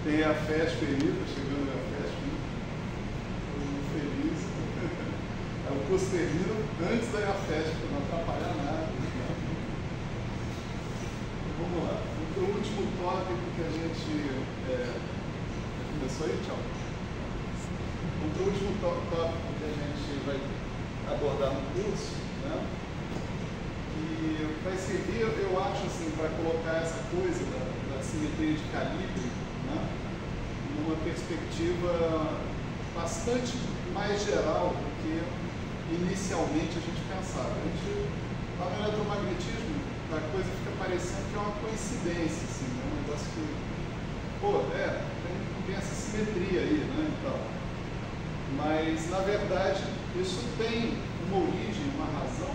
Tem a FESP aí, tá chegando a FESP. Todo mundo feliz. O curso termina antes da FESP, para não atrapalhar nada. Vamos lá. O último tópico que a gente... Começou aí? Tchau. O último tópico que a gente vai abordar no curso, né? E vai servir, eu acho, assim, para colocar essa coisa da simetria de calibre, né? Numa perspectiva bastante mais geral do que inicialmente a gente pensava. A gente, lá no eletromagnetismo, a coisa fica parecendo que é uma coincidência, assim, né? Um negócio que, tem essa simetria aí, né? Então, mas, na verdade, isso tem uma origem, uma razão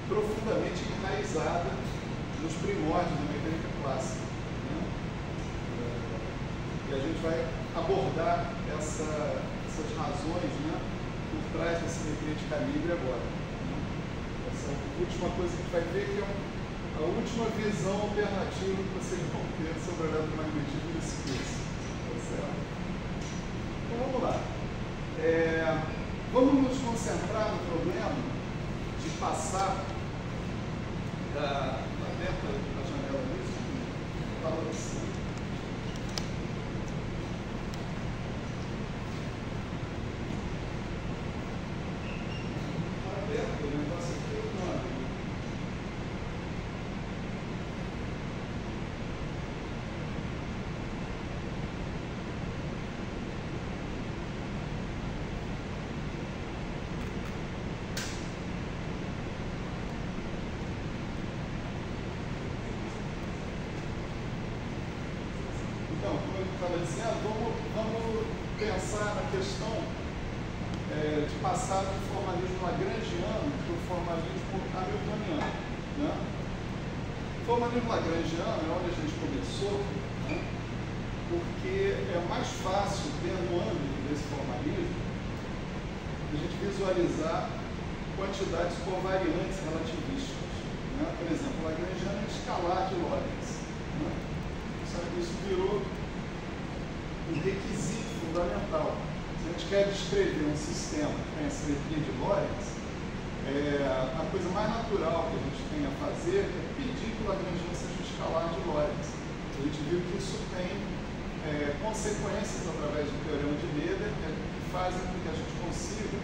profundamente enraizada nos primórdios da mecânica clássica, né? E a gente vai abordar essas razões, né, por trás da simetria de calibre agora, né? Essa última coisa que a gente vai ver que é a última visão alternativa que vocês vão ter sobre o eletromagnetismo desse curso. Tá certo? Então vamos lá. Vamos nos concentrar no problema de passar aberta a janela nisso, fala assim. Está aberto, o negócio aqui não abre. Então, como eu estava dizendo, vamos pensar na questão de passar do formalismo lagrangiano para o formalismo hamiltoniano, né? O formalismo lagrangiano é onde a gente começou, né? Porque é mais fácil, dentro do âmbito desse formalismo, a gente visualizar quantidades covariantes relativísticas, né? Por exemplo, o lagrangiano é escalar de Lorentz, né? Isso virou um requisito fundamental. Se a gente quer descrever um sistema que tem a simetria de Lorentz, a coisa mais natural que a gente tem a fazer é pedir que o lagrangiano seja um escalar de Lorentz. A gente viu que isso tem consequências através do teorema de Meder que fazem com que a gente consiga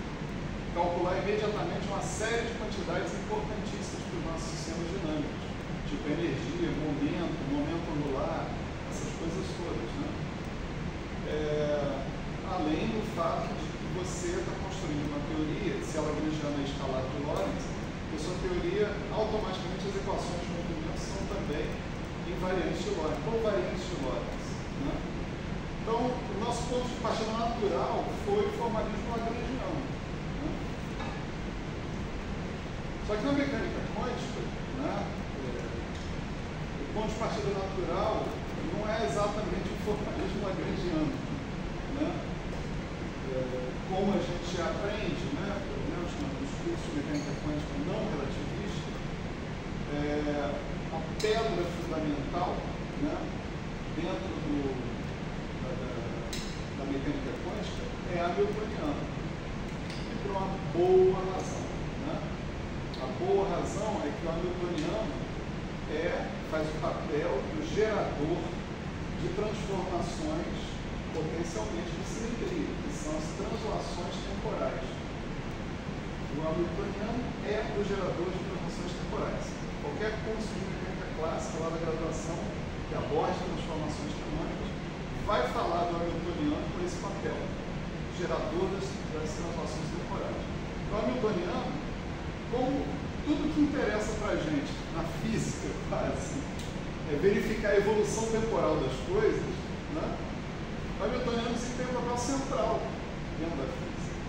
calcular imediatamente uma série de quantidades importantíssimas para os nossos sistemas dinâmicos, tipo energia, momento angular, essas coisas todas, né? Além do fato de que você está construindo uma teoria, se a lagrangiana é escalar de Lorentz, a sua teoria, automaticamente as equações de movimento são também invariantes de Lorentz, covariantes de Lorentz, né? Então, o nosso ponto de partida natural foi o formalismo lagrangiano, né? Só que na mecânica quântica, né, o ponto de partida natural não é exatamente o formalismo lagrangiano, né? Como a gente aprende, né, pelo menos nos cursos de mecânica quântica não relativista, a pedra fundamental, né, dentro da mecânica quântica é a hamiltoniana, e por uma boa razão, né? A boa razão é que o hamiltoniano faz o papel do gerador de transformações potencialmente de simetria, que são as translações temporais. O hamiltoniano é o gerador de transformações temporais. Qualquer curso de mecânica clássica lá da graduação que aborde transformações canônicas vai falar do hamiltoniano com esse papel, gerador das translações temporais. O hamiltoniano, como tudo que interessa para a gente na física, quase, é verificar a evolução temporal das coisas, né? O hamiltoniano desempenha um papel central dentro da física.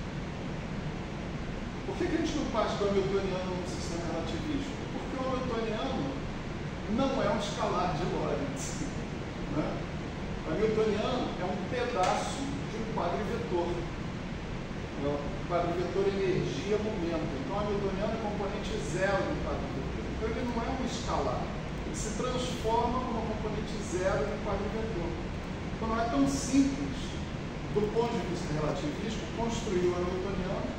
Por que a gente não parte do hamiltoniano num sistema relativístico? Porque o hamiltoniano não é um escalar de Lorentz, né? O hamiltoniano é um pedaço de um quadrivetor. O quadrivetor energia-momento. Então, o hamiltoniano é componente zero do quadrivetor. Então, ele não é um escalar. ele se transforma como componente zero no quadro vetor. Então não é tão simples, do ponto de vista relativístico, construir o hamiltoniano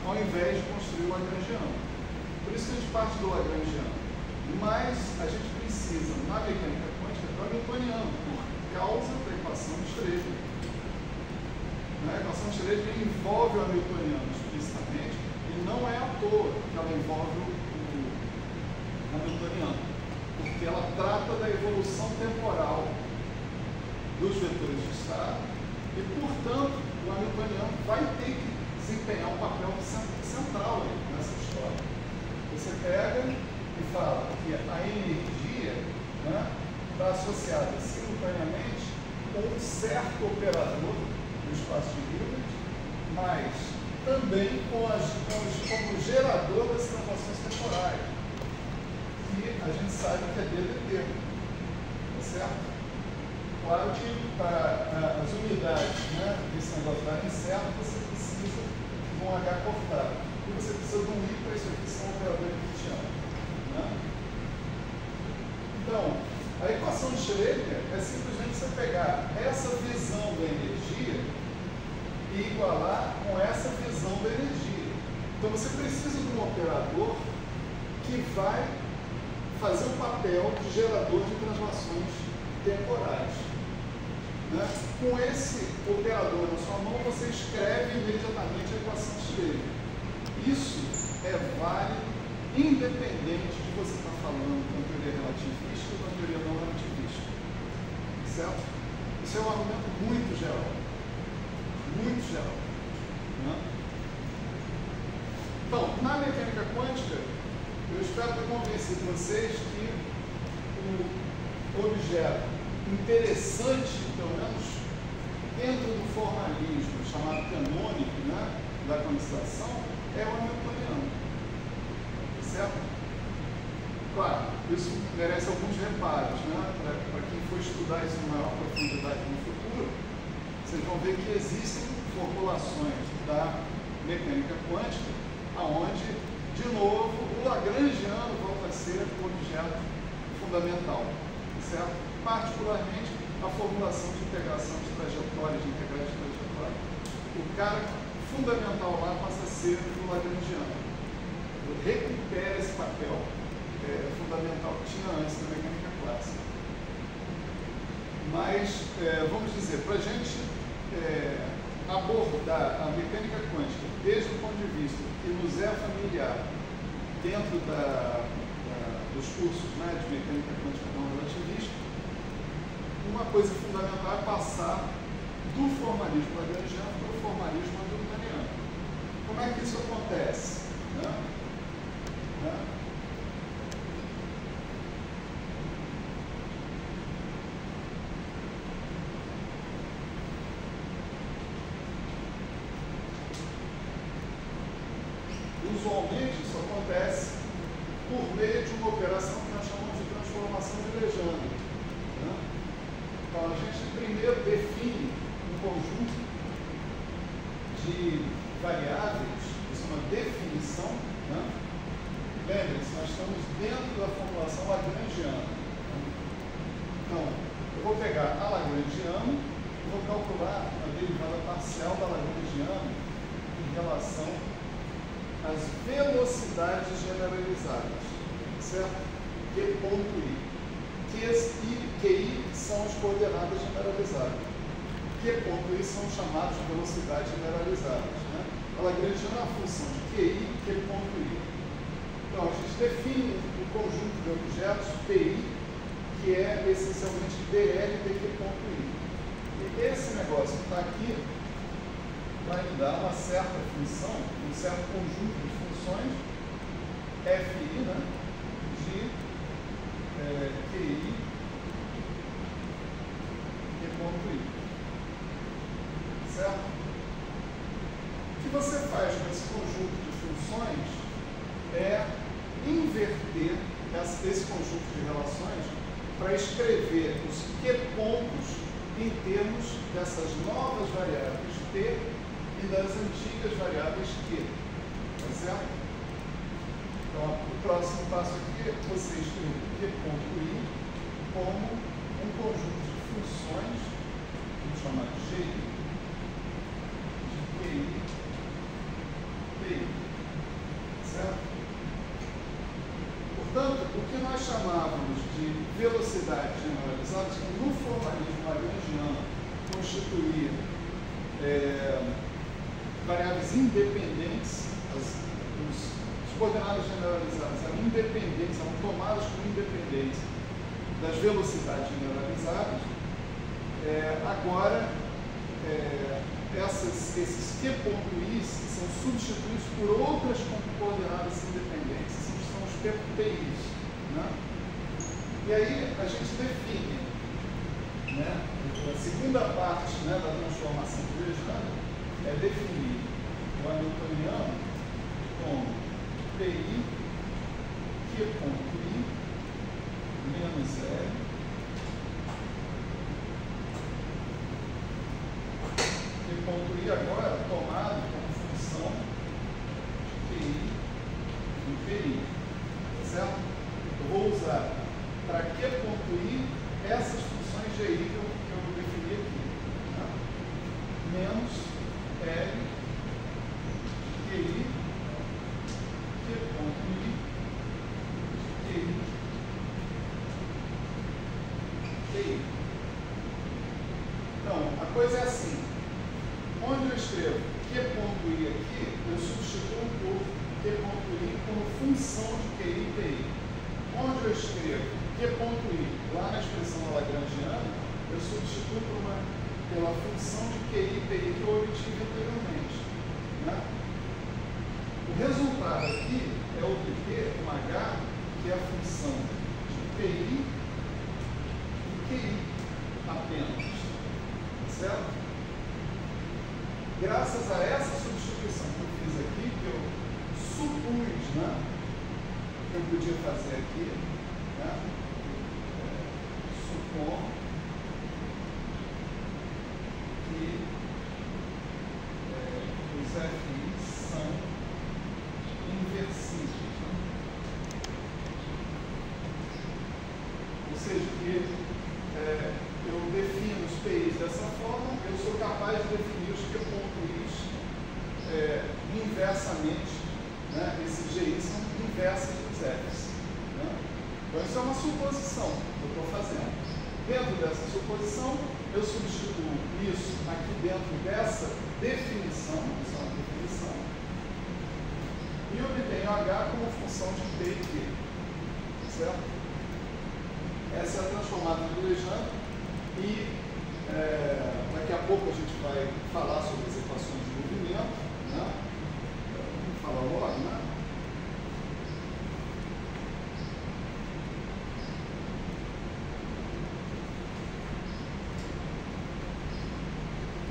ao invés de construir o lagrangiano. Por isso que a gente parte do lagrangiano. Mas a gente precisa, na mecânica quântica, do hamiltoniano, por causa da equação de Schrödinger. A equação de Schrödinger envolve o hamiltoniano explicitamente, e não é à toa que ela envolve o hamiltoniano, porque ela trata da evolução temporal dos vetores de estado e, portanto, o hamiltoniano vai ter que desempenhar um papel central aí nessa história. Você pega e fala que a energia está associada simultaneamente com um certo operador do espaço de Hilbert, mas também como gerador das translações temporais, que a gente sabe que é DDT, tá certo? Claro que para as unidades desse negócio darem certo, você precisa de um H cortado. E você precisa de um I para isso aqui, são operadores Higginsianos. Então, a equação de Schrödinger é simplesmente você pegar essa visão da energia e igualar com essa visão da energia. Então você precisa de um operador que vai fazer o papel de gerador de translações temporais. Com esse operador na sua mão, você escreve imediatamente a equação de Schrödinger. Isso é válido independente de você estar falando de uma teoria relativista ou de uma teoria não relativista. Certo? Isso é um argumento muito geral. Muito geral. Então, na mecânica quântica, eu espero ter convencido vocês que o objeto interessante, pelo menos dentro do formalismo chamado canônico da quantização, é o hamiltoniano. Certo? Claro, isso merece alguns reparos, para quem for estudar isso em maior profundidade no futuro, vocês vão ver que existem formulações da mecânica quântica onde, de novo, o lagrangiano volta a ser o objeto fundamental, certo? Particularmente a formulação de integração de trajetórias, de integrais de trajetória. O cara fundamental lá passa a ser o lagrangiano. Recupera esse papel fundamental que tinha antes da mecânica clássica. Mas, vamos dizer, para a gente abordar a mecânica quântica desde o ponto de vista que nos é familiar dentro dos cursos de mecânica quântica não relativista, uma coisa fundamental é passar do formalismo lagrangiano para o formalismo hamiltoniano. Como é que isso acontece? Usualmente isso acontece por meio de uma operação que nós chamamos de transformação de Legendre. Então a gente primeiro define um conjunto de variáveis, isso é uma definição. Lembrem-se, nós estamos dentro da formulação lagrangiana. Então, eu vou pegar a lagrangiana e vou calcular a derivada parcial da lagrangiana em relação às velocidades generalizadas, certo? Q ponto I. Qs I e QI são as coordenadas generalizadas. Q ponto I são chamados de velocidades generalizadas. A lagrangiana é a função de QI e Q ponto I. Então, a gente define um conjunto de objetos, PI, que é essencialmente DL de Q ponto I. E esse negócio que está aqui vai me dar uma certa função, um certo conjunto de funções, FI, de QI e ponto I. Certo? O que você faz com esse conjunto de funções é inverter esse conjunto de relações para escrever os Q pontos em termos dessas novas variáveis T e das antigas variáveis Q. Tá certo? Então, o próximo passo aqui é você escrever Q.I como um conjunto de funções, vamos chamar de GI, de QI, PI. Certo? Portanto, o que nós chamávamos de velocidade generalizada, que no formalismo lagrangiano constituía variáveis independentes, as coordenadas generalizadas eram independentes, eram tomadas como independentes das velocidades generalizadas. Agora, esses Q.Is são substituídos por outras coordenadas independentes, são os PIs. Né? E aí a gente define, né, a segunda parte, né, da transformação lejana é definir o hamiltoniano como PI Q.I menos L Q.I agora tomado como função de QI e PI, certo? Eu vou usar para Q.I essas funções GI que eu defini aqui, tá? Menos L QI Q.I QI QI. Então, a coisa é assim. Onde eu escrevo Q.I aqui, eu substituo por Q.I como função de QI e PI. Onde eu escrevo Q.I lá na expressão lagrangiana, eu substituo pela função de QI e PI que eu obtive anteriormente. Né? O resultado aqui é obter um H, que é a função de PI e QI apenas. Certo? Graças a essa substituição que eu fiz aqui, que eu supus, né, que eu podia fazer aqui, né, supor que os FIs são inversíveis. Né? Ou seja, que eu defino os PIs dessa forma, eu sou capaz de definir os Q.Is inversamente, né? Esses GI são inversas dos Fs. Né? Então, isso é uma suposição que eu estou fazendo. Dentro dessa suposição, eu substituo isso aqui dentro dessa definição, isso é uma definição, e obtenho H como função de P e Q. Certo? Essa é a transformada de Legendre e daqui a pouco a gente vai falar sobre as equações de movimento, né? Vamos falar logo, né?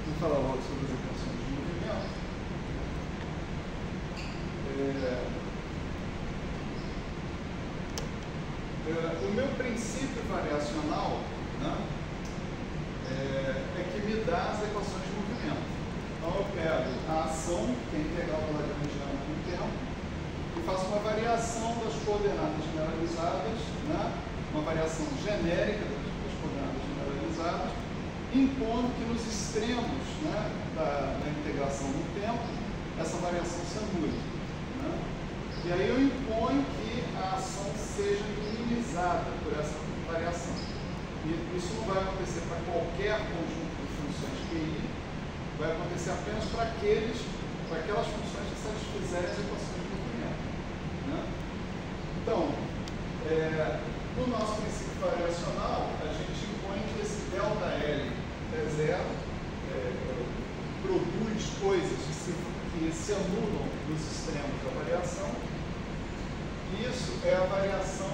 Vamos falar logo sobre as equações de movimento. O meu princípio variacional, né, é que me dá as equações de movimento. Então eu pego a ação, que é integral do lagrangiano com o tempo, e faço uma variação das coordenadas generalizadas, né, uma variação genérica das coordenadas generalizadas, impondo que nos extremos, né, da integração no tempo, essa variação se anule. Né? E aí eu imponho que a ação seja minimizada por essa variação. E isso não vai acontecer para qualquer conjunto de funções QI, vai acontecer apenas para aquelas funções que satisfizerem as equações de movimento. Né? Então, no nosso princípio variacional, a gente impõe que esse ΔL é zero, produz coisas que se anulam nos extremos da variação. Isso é a variação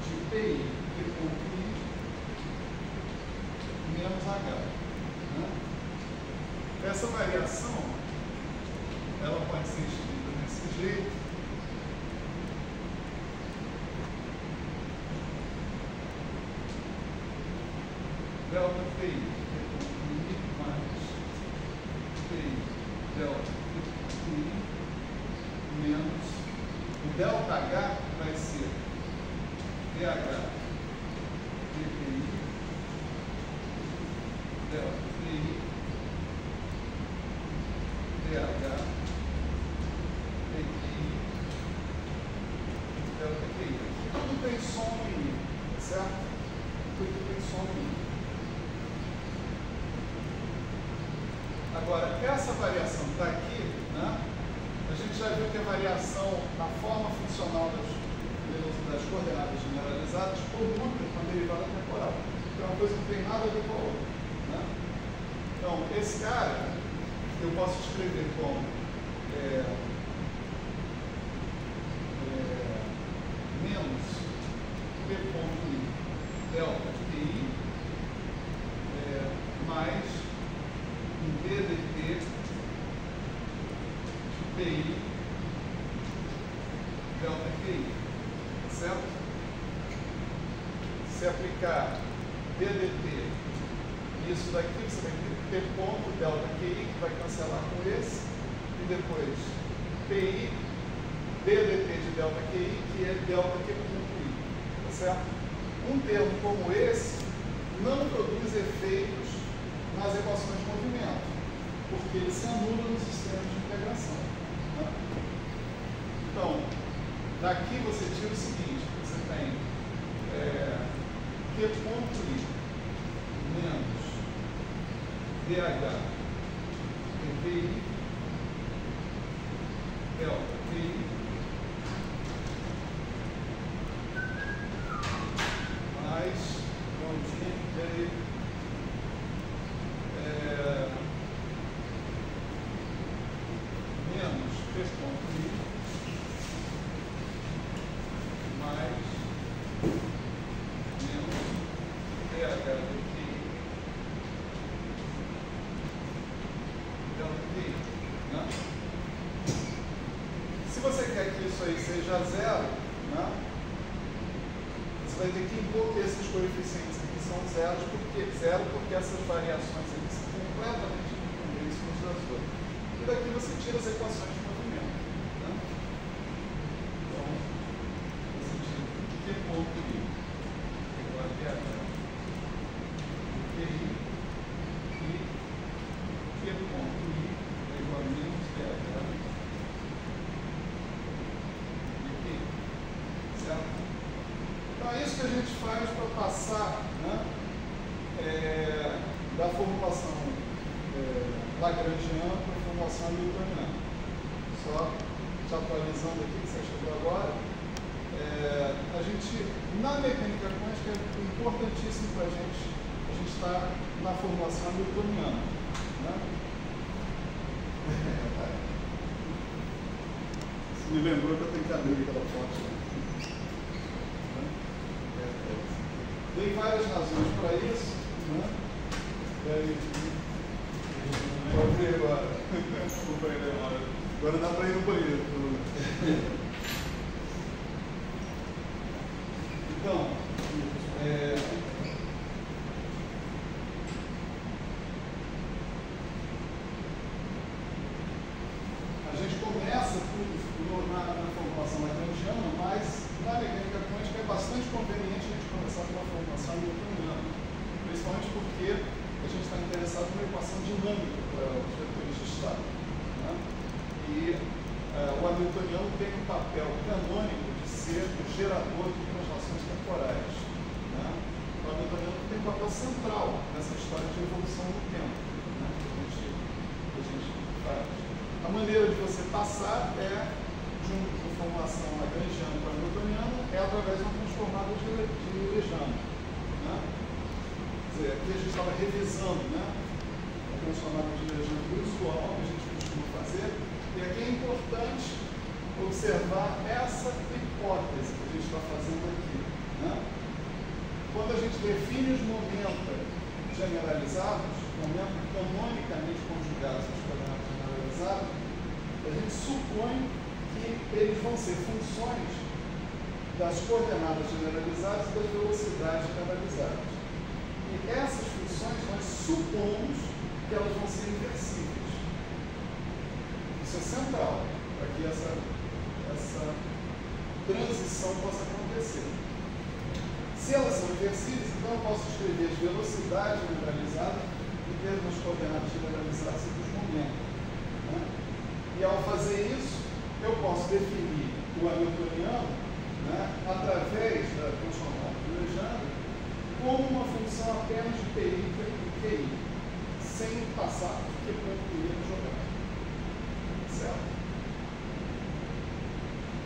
de PI, Q.I menos H. Né? Essa variação, ela pode ser escrita desse jeito. Delta PI, Q.I mais PI, delta PI menos PI. ΔH vai ser DH dPi ΔPi DH dPi ΔPi. Tudo tem som no I, certo? Tudo tem som no I. Agora, essa variação que está aqui, né? A gente já viu que a variação na forma funcional das coordenadas generalizadas comuta com a derivada temporal. Então, é uma coisa que não tem nada a ver com a outra. Né? Então, esse cara, eu posso escrever como menos P ponto I delta de I mais um DDT PI delta QI, certo? Se aplicar DDT, isso daqui você vai ter P ponto delta QI, que vai cancelar com esse, e depois PI DDT de delta QI, que é delta Q ponto I, tá certo? Um termo como esse não produz efeitos nas equações de movimento, porque ele se anula nos sistemas de integração. Né? Então, daqui você tira o seguinte, você tem Q ponto I menos DH dPi delta QI mais prontinho menos P ponto I mais menos DH dQI delta QI. Né? Se você quer que isso aí seja zero, né? Você vai ter que impor que esses coeficientes aqui são zeros, porque essas variações aqui são completamente independentes umas das outras. E daqui você tira as equações de movimento. Né? Então, você tira Q ponto I igual a DH QI e Q ponto I é igual a menos DH dQI. Certo? Então é isso que a gente faz para passar, né, da formulação lagrangiana para a formulação hamiltoniana. Só te atualizando aqui, que você chegou agora. A gente, na mecânica quântica, é importantíssimo para a gente estar na formulação hamiltoniana. Né? Você me lembrou que eu tenho que abrir aquela fonte. Né? Tem várias razões para isso, né? Pode ver agora. Desculpa aí, demora. Agora dá para ir no banheiro. Então, a gente começa na formulação lagrangiana, mas na mecânica quântica é bastante conveniente a gente começar com uma formulação hamiltoniana, principalmente porque a gente está interessado numa equação dinâmica para os vetores de estado. Né? E o hamiltoniano tem um papel canônico de ser o gerador de translações temporais. Né? O hamiltoniano tem um papel central nessa história de evolução do tempo, né? que a gente faz. A maneira de você passar junto com a formulação lagrangiana para a hamiltoniana, é através de uma transformada de Lejano. Né? Quer dizer, aqui a gente estava revisando, né, a transformada de Lejano usual que a gente costuma fazer, e aqui é importante observar essa hipótese que a gente está fazendo aqui. Né? Quando a gente define os momentos generalizados, momentos canonicamente conjugados às coordenadas generalizadas, a gente supõe que eles vão ser funções das coordenadas generalizadas e das velocidades generalizadas. E essas funções nós supomos que elas vão ser inversíveis. Isso é central para que essa transição possa acontecer. Se elas são inversíveis, então eu posso escrever as velocidades generalizadas em termos das coordenadas generalizadas e dos momentos. Né? E ao fazer isso, eu posso definir o hamiltoniano, né, através da transformada de Legendre como uma função apenas de perícia e QI, sem passar por que ponto queria jogar. Certo?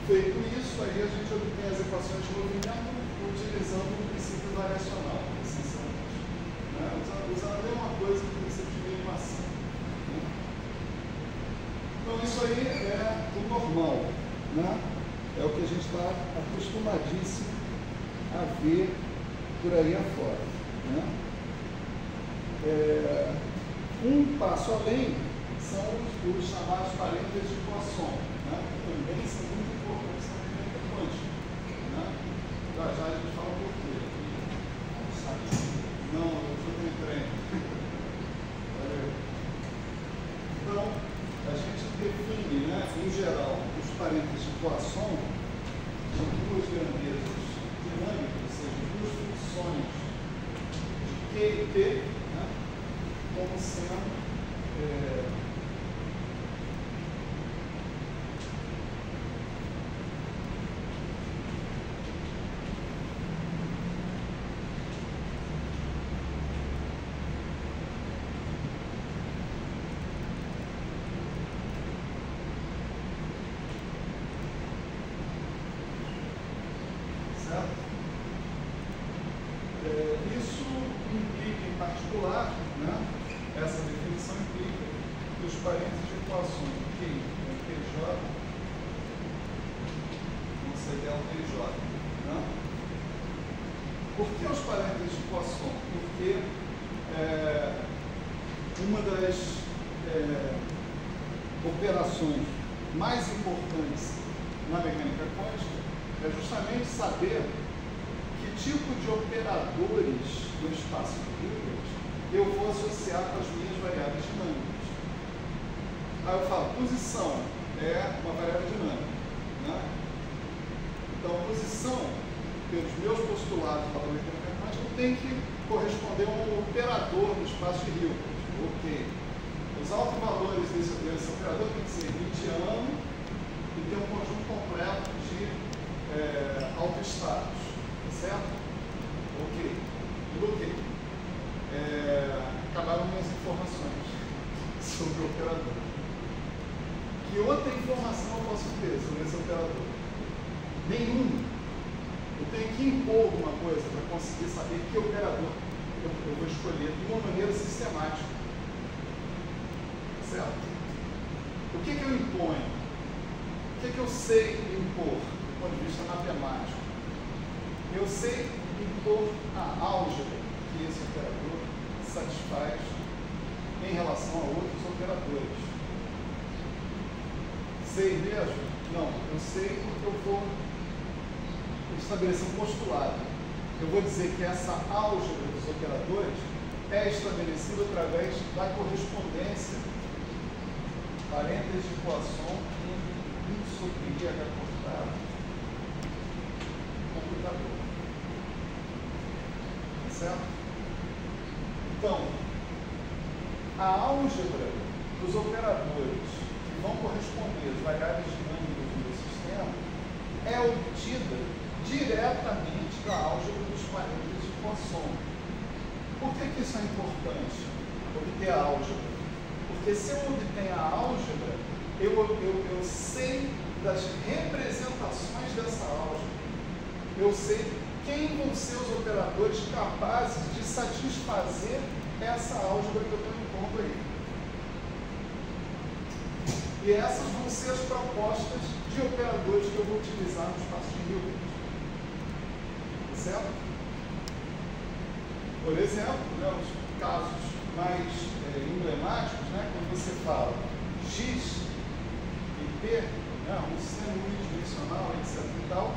Feito isso, aí a gente obtém as equações de movimento utilizando o princípio variacional, essencialmente. Né? Usando a mesma coisa que o princípio de minimação. Né? Então, isso aí é o normal. Né? É o que a gente está acostumadíssimo a ver por aí afora. Né? Um passo além são os chamados parênteses de Poisson, né? Que também são muito importantes na mecânica quântica. Né? Já já a gente fala por quê. Não, eu fui no trem. Então, a gente define, né, em geral, os parênteses de Poisson de duas grandezas dinâmicas, ou seja, duas funções de Q e P, né, como sendo isso implica, em particular, né, essa definição implica que os parênteses de equações de QI com PJ vão ser delta e J. Né? Por que os parênteses de Poisson? Porque uma das operações mais importantes na mecânica quântica é justamente saber que tipo de operadores do espaço de Hilbert eu vou associar com as minhas variáveis dinâmicas. Aí eu falo, posição é uma variável dinâmica. Né? Então, posição, pelos meus postulados para a mecânica quântica, tem que corresponder a um operador do espaço de Hilbert. Ok. Os altos valores desse operador tem que ser Hilbertiano e ter um conjunto completo de autoestados. Certo? Ok. Ok. Acabaram minhas informações sobre o operador. Que outra informação eu posso ter sobre esse operador? Nenhuma. Eu tenho que impor alguma coisa para conseguir saber que operador eu vou escolher de uma maneira sistemática. Certo? O que eu imponho? O que eu sei impor do ponto de vista matemático? Eu sei impor a álgebra que esse operador satisfaz em relação a outros operadores. Sei mesmo? Não, eu sei porque eu vou estabelecer um postulado. Eu vou dizer que essa álgebra dos operadores é estabelecida através da correspondência parênteses de Poisson em 1 sobre H cortado computador. Certo? Então, a álgebra dos operadores que vão corresponder às variáveis dinâmicas do meu sistema é obtida diretamente da álgebra dos parênteses de Poisson. Por que isso é importante? Obter a álgebra. Porque se eu obtenho a álgebra, eu sei das representações dessa álgebra. Eu sei quem vão ser os operadores capazes de satisfazer essa álgebra que eu estou impondo aí. E essas vão ser as propostas de operadores que eu vou utilizar no espaço de Hilbert. Certo? Por exemplo, né, os casos mais emblemáticos, né, quando você fala X e P, né, um sistema unidimensional, etc. e tal,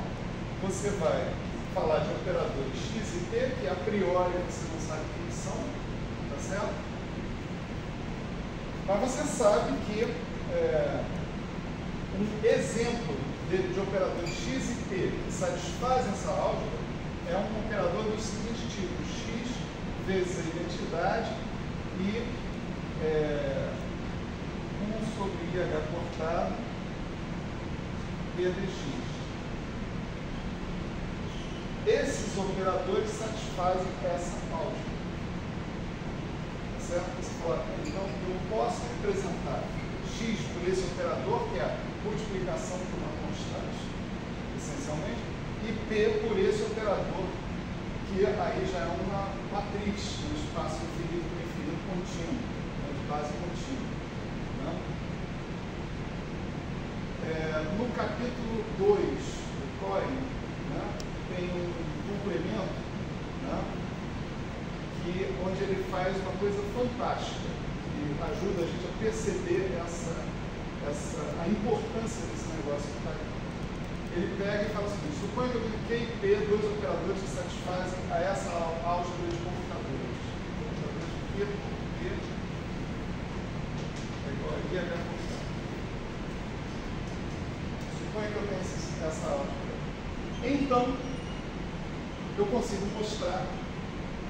você vai falar de operadores X e T, que a priori você não sabe quem são, tá certo? Mas você sabe que um exemplo de operadores x e p que satisfazem essa álgebra é um operador dos seguintes tipos: x vezes a identidade e 1 sobre IH cortado P dx. Esses operadores satisfazem essa álgebra. Certo? Então, eu posso representar x por esse operador, que é a multiplicação por uma constante, essencialmente, e p por esse operador, que aí já é uma matriz, um espaço infinito com infinito contínuo, de base contínua. Né? No capítulo 2 do Cohen, né, tem um complemento, né, onde ele faz uma coisa fantástica, que ajuda a gente a perceber a importância desse negócio que está aqui. Ele pega e fala o seguinte: suponha que eu tenho Q e P, dois operadores que satisfazem a essa álgebra de computadores. Computadores Q por P é igual a IH cortado. Suponha que eu tenho essa álgebra. Então, eu consigo mostrar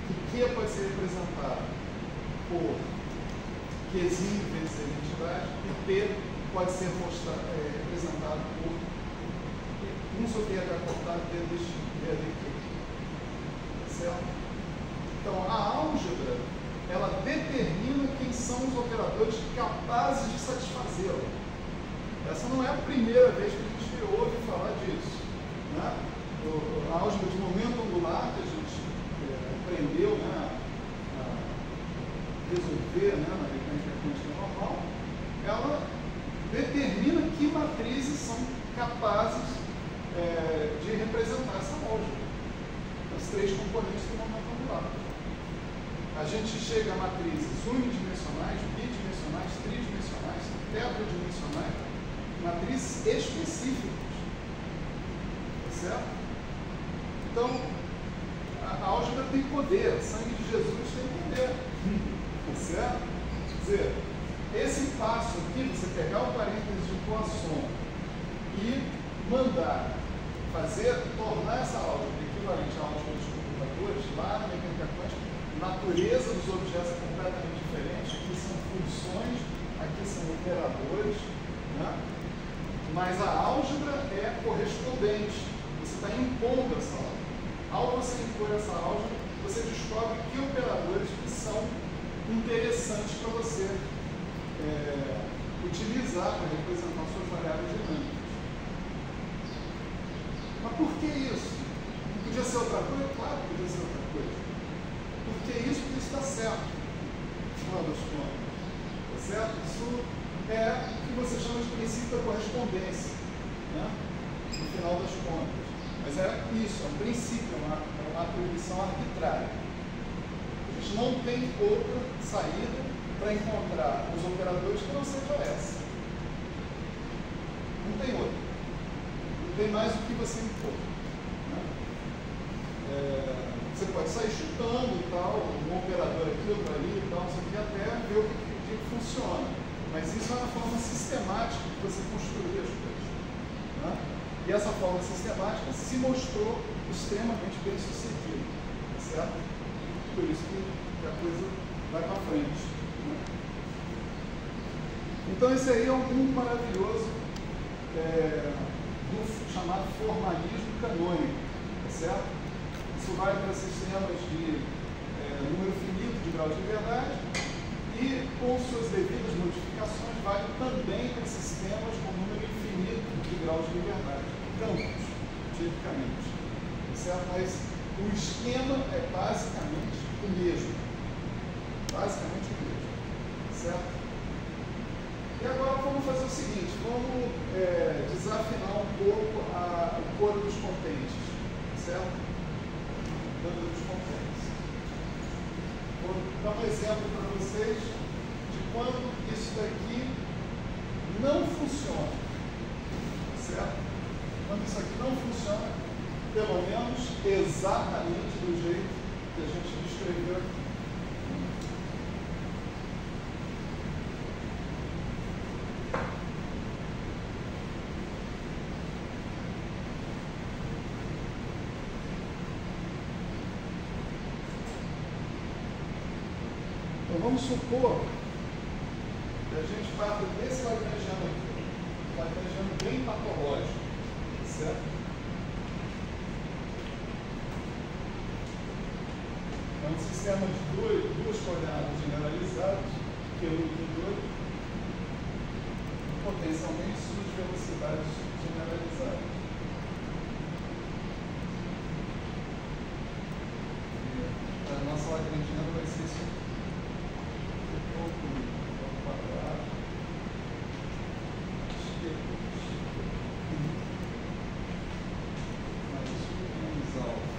que Q pode ser representado por Qzinho vezes a identidade e P pode ser representado por 1 sobre IH cortado P dq. Certo? Então, a álgebra, ela determina quem são os operadores capazes de satisfazê-la. Essa não é a primeira vez que a gente ouve falar disso. Né? A álgebra de momento angular, que a gente aprendeu, né, a resolver, né, na mecânica quântica normal, ela determina que matrizes são capazes de representar essa álgebra, as três componentes do momento angular. A gente chega a matrizes unidimensionais, bidimensionais, tridimensionais, tetradimensionais, matrizes específicas. Certo? Então, a álgebra tem poder, o sangue de Jesus tem poder. Certo? Quer dizer, esse passo aqui, você pegar o parênteses de Poisson e mandar tornar essa álgebra equivalente à álgebra dos computadores, lá na mecânica quântica, a natureza dos objetos é completamente diferente. Aqui são funções, aqui são operadores, né? Mas a álgebra é correspondente. Você está impondo essa álgebra. Ao você impor essa álgebra, você descobre que operadores que são interessantes para você utilizar para representar suas variáveis dinâmicas. Mas por que isso? Não podia ser outra coisa? Claro que podia ser outra coisa. Por que isso? Porque isso está certo. No final das contas. Está certo? Isso é o que você chama de princípio da correspondência. Né? No final das contas. Mas é isso, é um princípio, é uma atribuição arbitrária. A gente não tem outra saída para encontrar os operadores que não seja essa. Não tem outra. Não tem mais o que você impor. Né? Você pode sair chutando e tal, um operador aqui, outro ali e tal, não sei o que, até ver o que funciona. Mas isso é uma forma sistemática de você construir as coisas. Né? E essa forma sistemática se mostrou extremamente bem sucedida. Certo? Por isso que a coisa vai para frente. Né? Então esse aí é um mundo maravilhoso do chamado formalismo canônico. Tá certo? Isso vai para sistemas de número finito de graus de liberdade e, com suas devidas modificações, vai também para sistemas com número infinito de graus de liberdade. Campos, tipicamente. Certo? Mas o esquema é basicamente o mesmo. Basicamente o mesmo. Certo? E agora vamos fazer o seguinte, vamos desafinar um pouco o coro dos contentes. Certo? O coro dos contentes. Vou dar um exemplo para vocês de quando isso daqui não funciona. Certo? Quando isso aqui não funciona, pelo menos exatamente do jeito que a gente descreveu aqui. Então vamos supor que a gente parte desse lagrangiano aqui, lagrangiano bem patológico, certo? É um sistema de duas coordenadas generalizadas, Q1 e Q2, potencialmente suas velocidades generalizadas. E a nossa lagrangiana vai ser isso aqui. Ponto ao quadrado, mais 1 menos alfa,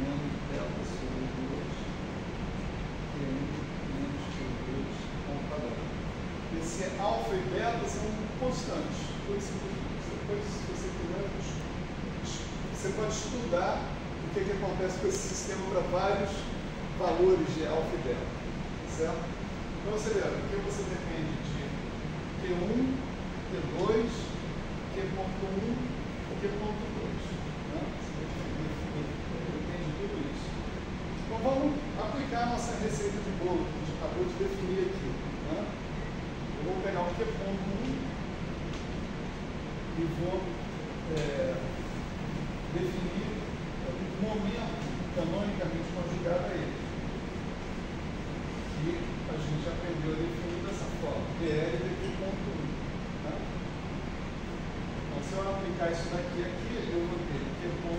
menos delta sobre 2, Q1 menos Q2 ao quadrado. Esse alfa e beta são constantes. Depois, se você quiser, você pode estudar o que acontece com esse sistema para vários valores de alfa e beta. Certo? Então você vê, aqui você depende de Q1, Q2, Q.1 e Q.2. Depende de tudo isso. Então vamos aplicar a nossa receita de bolo que a gente acabou de definir aqui. Né? Eu vou pegar o Q.1 e vou definir o momento canonicamente conjugado a ele. Que a gente aprendeu a definir dessa forma. PL de Q.1. Tá? Então, se eu aplicar isso daqui aqui, eu vou ter Q.1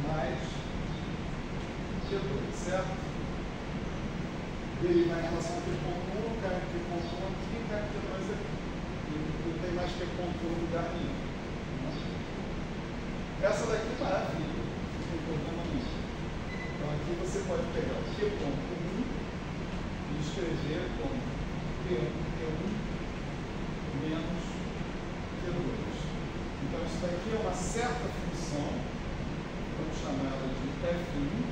mais Q2, certo? Derivar em relação a Q.1, cai Q.1 aqui, cai Q2 aqui. Não tem mais Q.1 no lugar nenhum. Essa daqui é maravilha, não tem problema nenhum. Então aqui você pode pegar o Q.1 e escrever como Q1 menos Q2. Então isso daqui é uma certa função, vamos chamar ela de F1.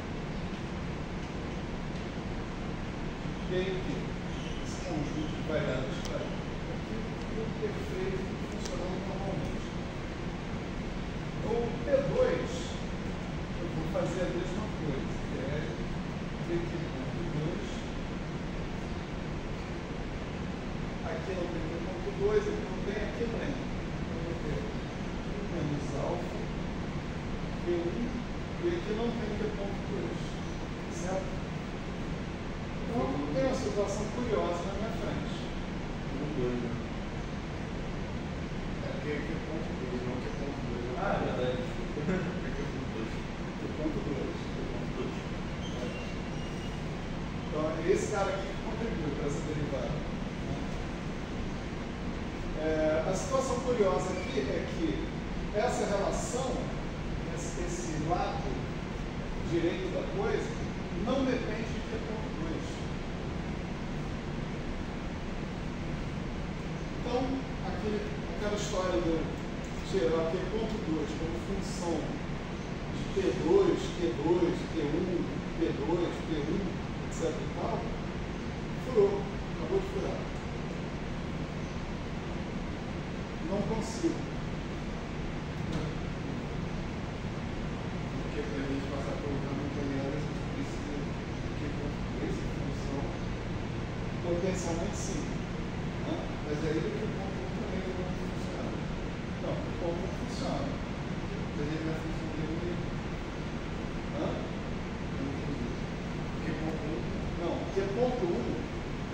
E aí o que? Esse conjunto de variáveis para aqui, tudo perfeito, funcionando normalmente. O P2, eu vou fazer a mesma coisa, que é Q.2. Aqui não tem Q.2, aqui não tem, aqui tem. Então eu vou ter 1 menos alfa, Q1, e aqui não tem Q.2. Certo? Então, tem uma situação curiosa na minha frente. Aqui é Q.2, não Q.2. Ah, é verdade. Q.2. Então, é esse cara aqui que contribui para essa derivada. A situação curiosa aqui é que essa relação, esse lado direito da coisa, não depende de Q.2. Então, aquela história do gerar Q.2 como função de P2, Q2, Q1, P2, P1, etc. e tal, furou, acabou de furar. Não consigo. Porque para a gente passar por hamiltoniano, a gente precisa de Q.2 função. Potencialmente sim. Né? Mas aí o Q.1 também não funciona. Não, o Q.1 não funciona. Mas ele vai funcionar de Q.1. Não, Q.1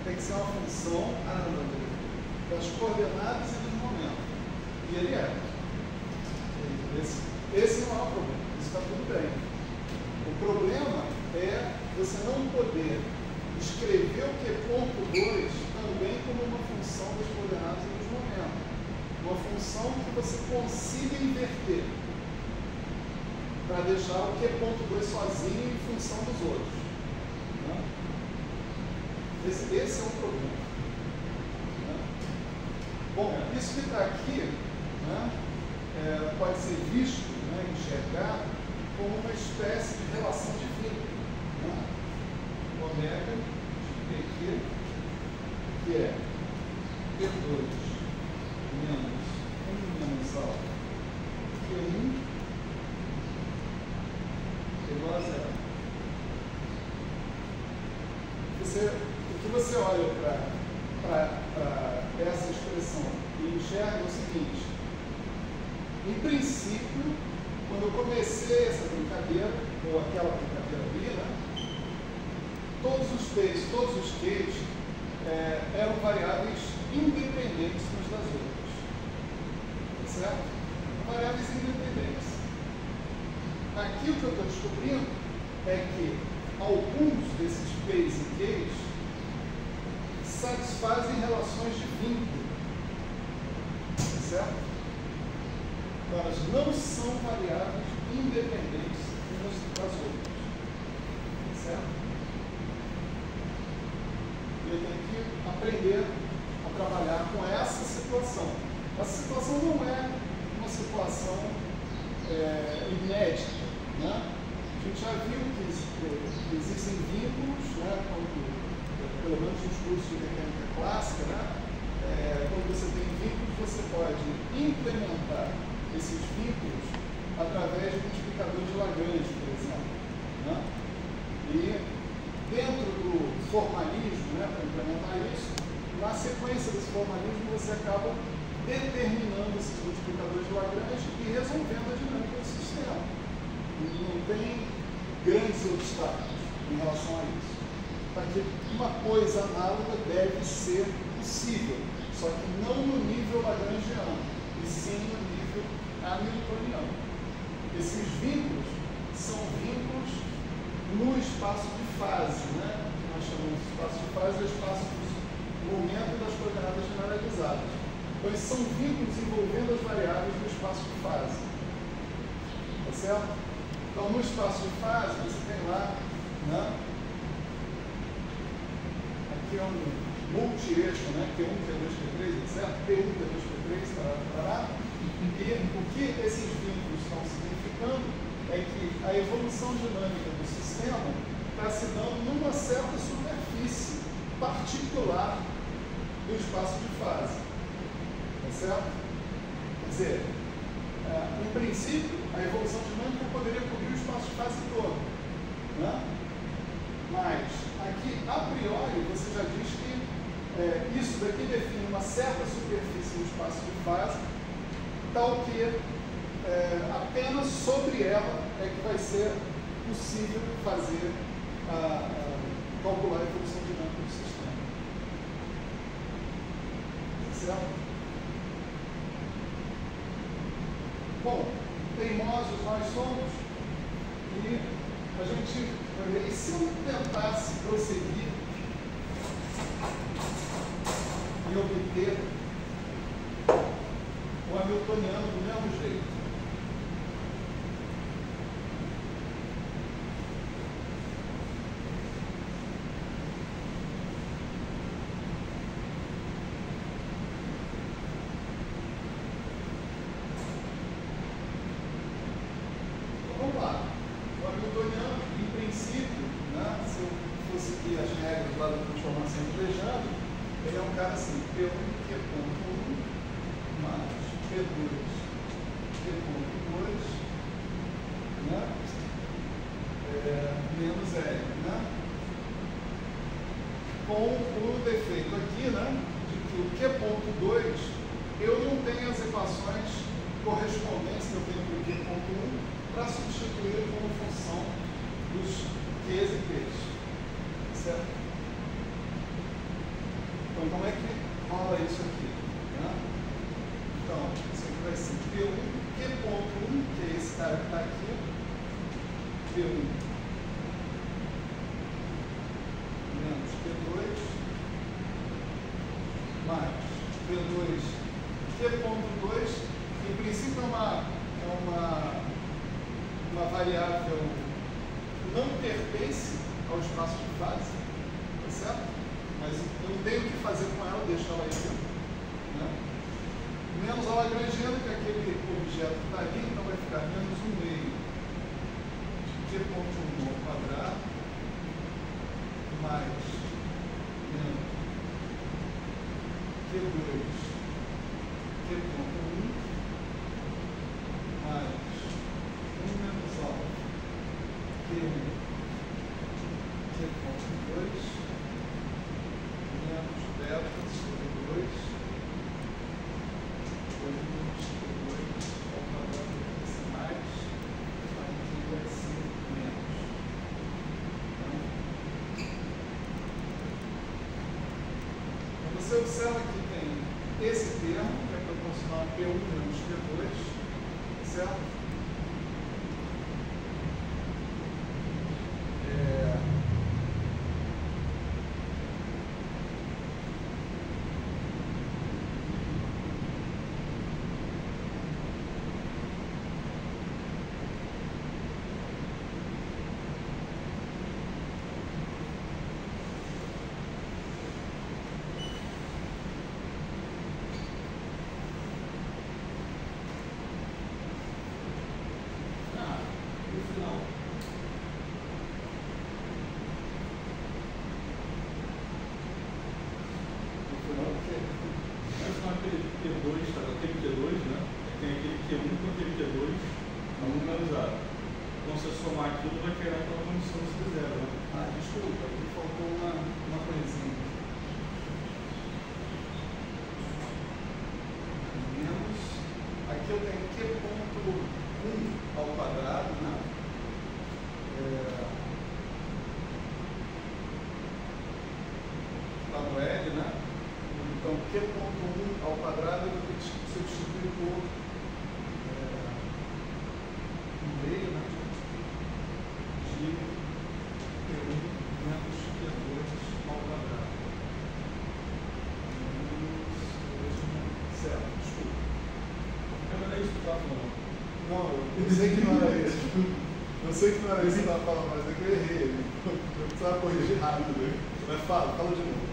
tem que ser uma função das coordenadas e dos momentos. E ele é. Esse não é o problema. Isso está tudo bem. O problema é você não poder escrever o Q.2 também como uma função das coordenadas e dos momentos. Uma função que você consiga inverter para deixar o Q.2 sozinho em função dos outros. Né? Esse é o problema. Né? Bom, isso que está aqui, né, pode ser visto, né, enxergado como uma espécie de relação dividida. Né? Ômega de PQ, que é P2 menos 1 menos alfa, Q1 enxerga é o seguinte: em princípio, quando eu comecei essa brincadeira, ou aquela brincadeira ali, né, todos os P's, todos os Q's eram variáveis independentes umas das outras. Tá certo? Variáveis independentes. Aqui o que eu estou descobrindo é que alguns desses P's e Q's satisfazem relações de vínculo. Tá certo? Elas não são variáveis independentes umas das outras. Tá certo? Eu tenho que aprender a trabalhar com essa situação. Essa situação não é uma situação inédita, né? A gente já viu que existem vínculos, né, pelo menos nos cursos de mecânica clássica, né? Quando você tem vínculos, você pode implementar esses vínculos através de multiplicadores de Lagrange, por exemplo, né? E dentro do formalismo, né, para implementar isso, na sequência desse formalismo você acaba determinando esses multiplicadores de Lagrange e resolvendo a dinâmica do sistema. E não tem grandes obstáculos em relação a isso. Porque uma coisa análoga deve ser possível, só que não no nível lagrangiano, e sim no nível hamiltoniano. Esses vínculos são vínculos no espaço de fase, né? Nós chamamos de espaço de fase o espaço do momento das coordenadas generalizadas. Então, esses são vínculos envolvendo as variáveis no espaço de fase. Tá certo? Então, no espaço de fase, você tem lá, né? Aqui é um multi-eixo, né? Q1, Q2, Q3, etc. P1, P2, P3, tarará. E o que esses vínculos estão significando é que a evolução dinâmica do sistema está se dando numa certa superfície particular do espaço de fase. Tá certo? Quer dizer, em princípio, a evolução dinâmica poderia cobrir o espaço de fase todo. Né? Mas, aqui, a priori, você já diz que isso daqui define uma certa superfície no espaço de fase, tal que apenas sobre ela é que vai ser possível fazer calcular a evolução dinâmica do sistema. Certo? Bom, teimosos nós somos, e a gente, e se eu tentasse prosseguir e obter o hamiltoniano do mesmo jeito? relacional P1 menos P2, certo? Q.1 ao quadrado eu vou ter que substituir por meio, né, de Q1 menos Q2 ao quadrado. Certo, desculpa. Não era isso que você estava falando. Não, eu sei que não era isso. Eu sei que não era isso que você estava falando, mas é que eu errei. Eu precisava corrigir rápido. Mas fala de novo.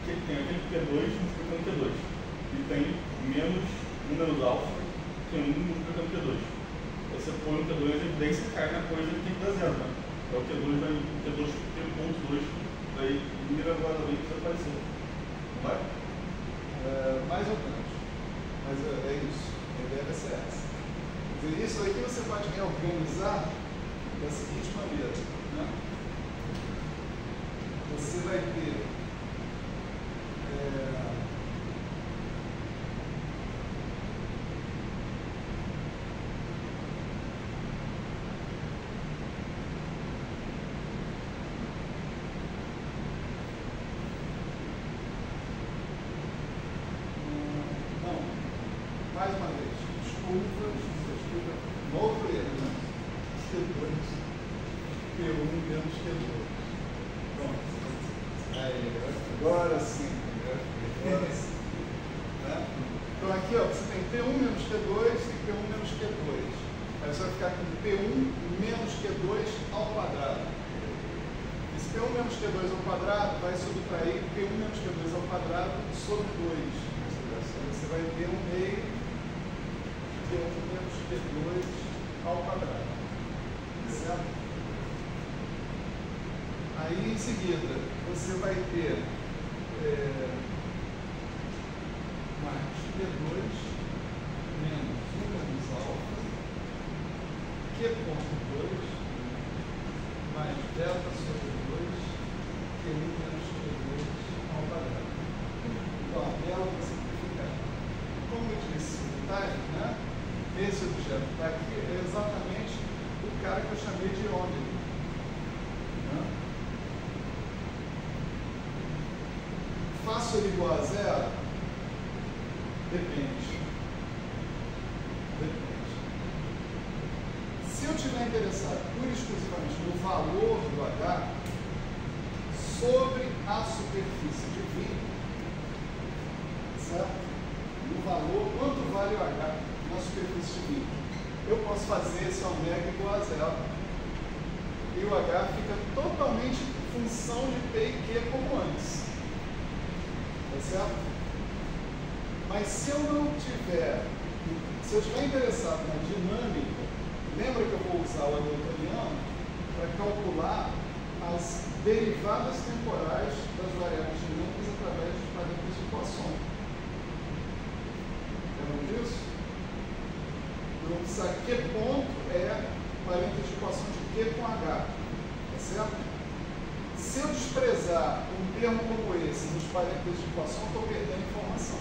Aqui tem aquele Q2 multiplicando Q2. E tem menos 1 menos alfa, que é 1 multiplicando Q2. Aí você põe o Q2 em evidência e cai na coisa que tem que dar zero, né? Então o Q2 vai, Q2 vai milagrosamente desaparecer. Não vai? Mais ou menos. Mas é isso. A ideia vai ser essa. Quer dizer, isso aqui você pode reorganizar da seguinte maneira, né? Você vai ter mais uma vez, desculpa, um outro erro, né? Q2, P1 menos Q2. Pronto. Aí, agora sim. Agora sim. Né? Então aqui, ó, você tem P1 menos Q2 e P1 menos Q2. Aí você vai ficar com P1 menos Q2 ao quadrado. Esse P1 menos Q2 ao quadrado vai subtrair P1 menos Q2 ao quadrado sobre 2. Você vai ter um meio Q1 menos Q2 ao quadrado. Certo? Aí em seguida, você vai ter mais Q2 menos 1 menos alfa, Q.2 mais delta sobre 2, Q1 menos Q2 ao quadrado. Então, a tela vai simplificar. Como eu disse, né? Esse objeto que está aqui é exatamente o cara que eu chamei de ômega. Né? Faço ele igual a zero? Depende. Se eu estiver interessado pura e exclusivamente no valor do H sobre a superfície de V, certo? No valor, quanto vale o H na superfície de V? Eu posso fazer esse ômega igual a zero. E o H fica totalmente função de P e Q como antes. Tá certo? Mas se eu não tiver, se eu estiver interessado na dinâmica, lembra que eu vou usar o hamiltoniano para calcular as derivadas temporais das variáveis dinâmicas através dos parâmetros de Poisson. Lembram disso? Eu vou precisar que ponto é parâmetro de Poisson de Q com H. Tá certo? Se eu desprezar um termo como esse nos parâmetros de Poisson, eu estou perdendo informação.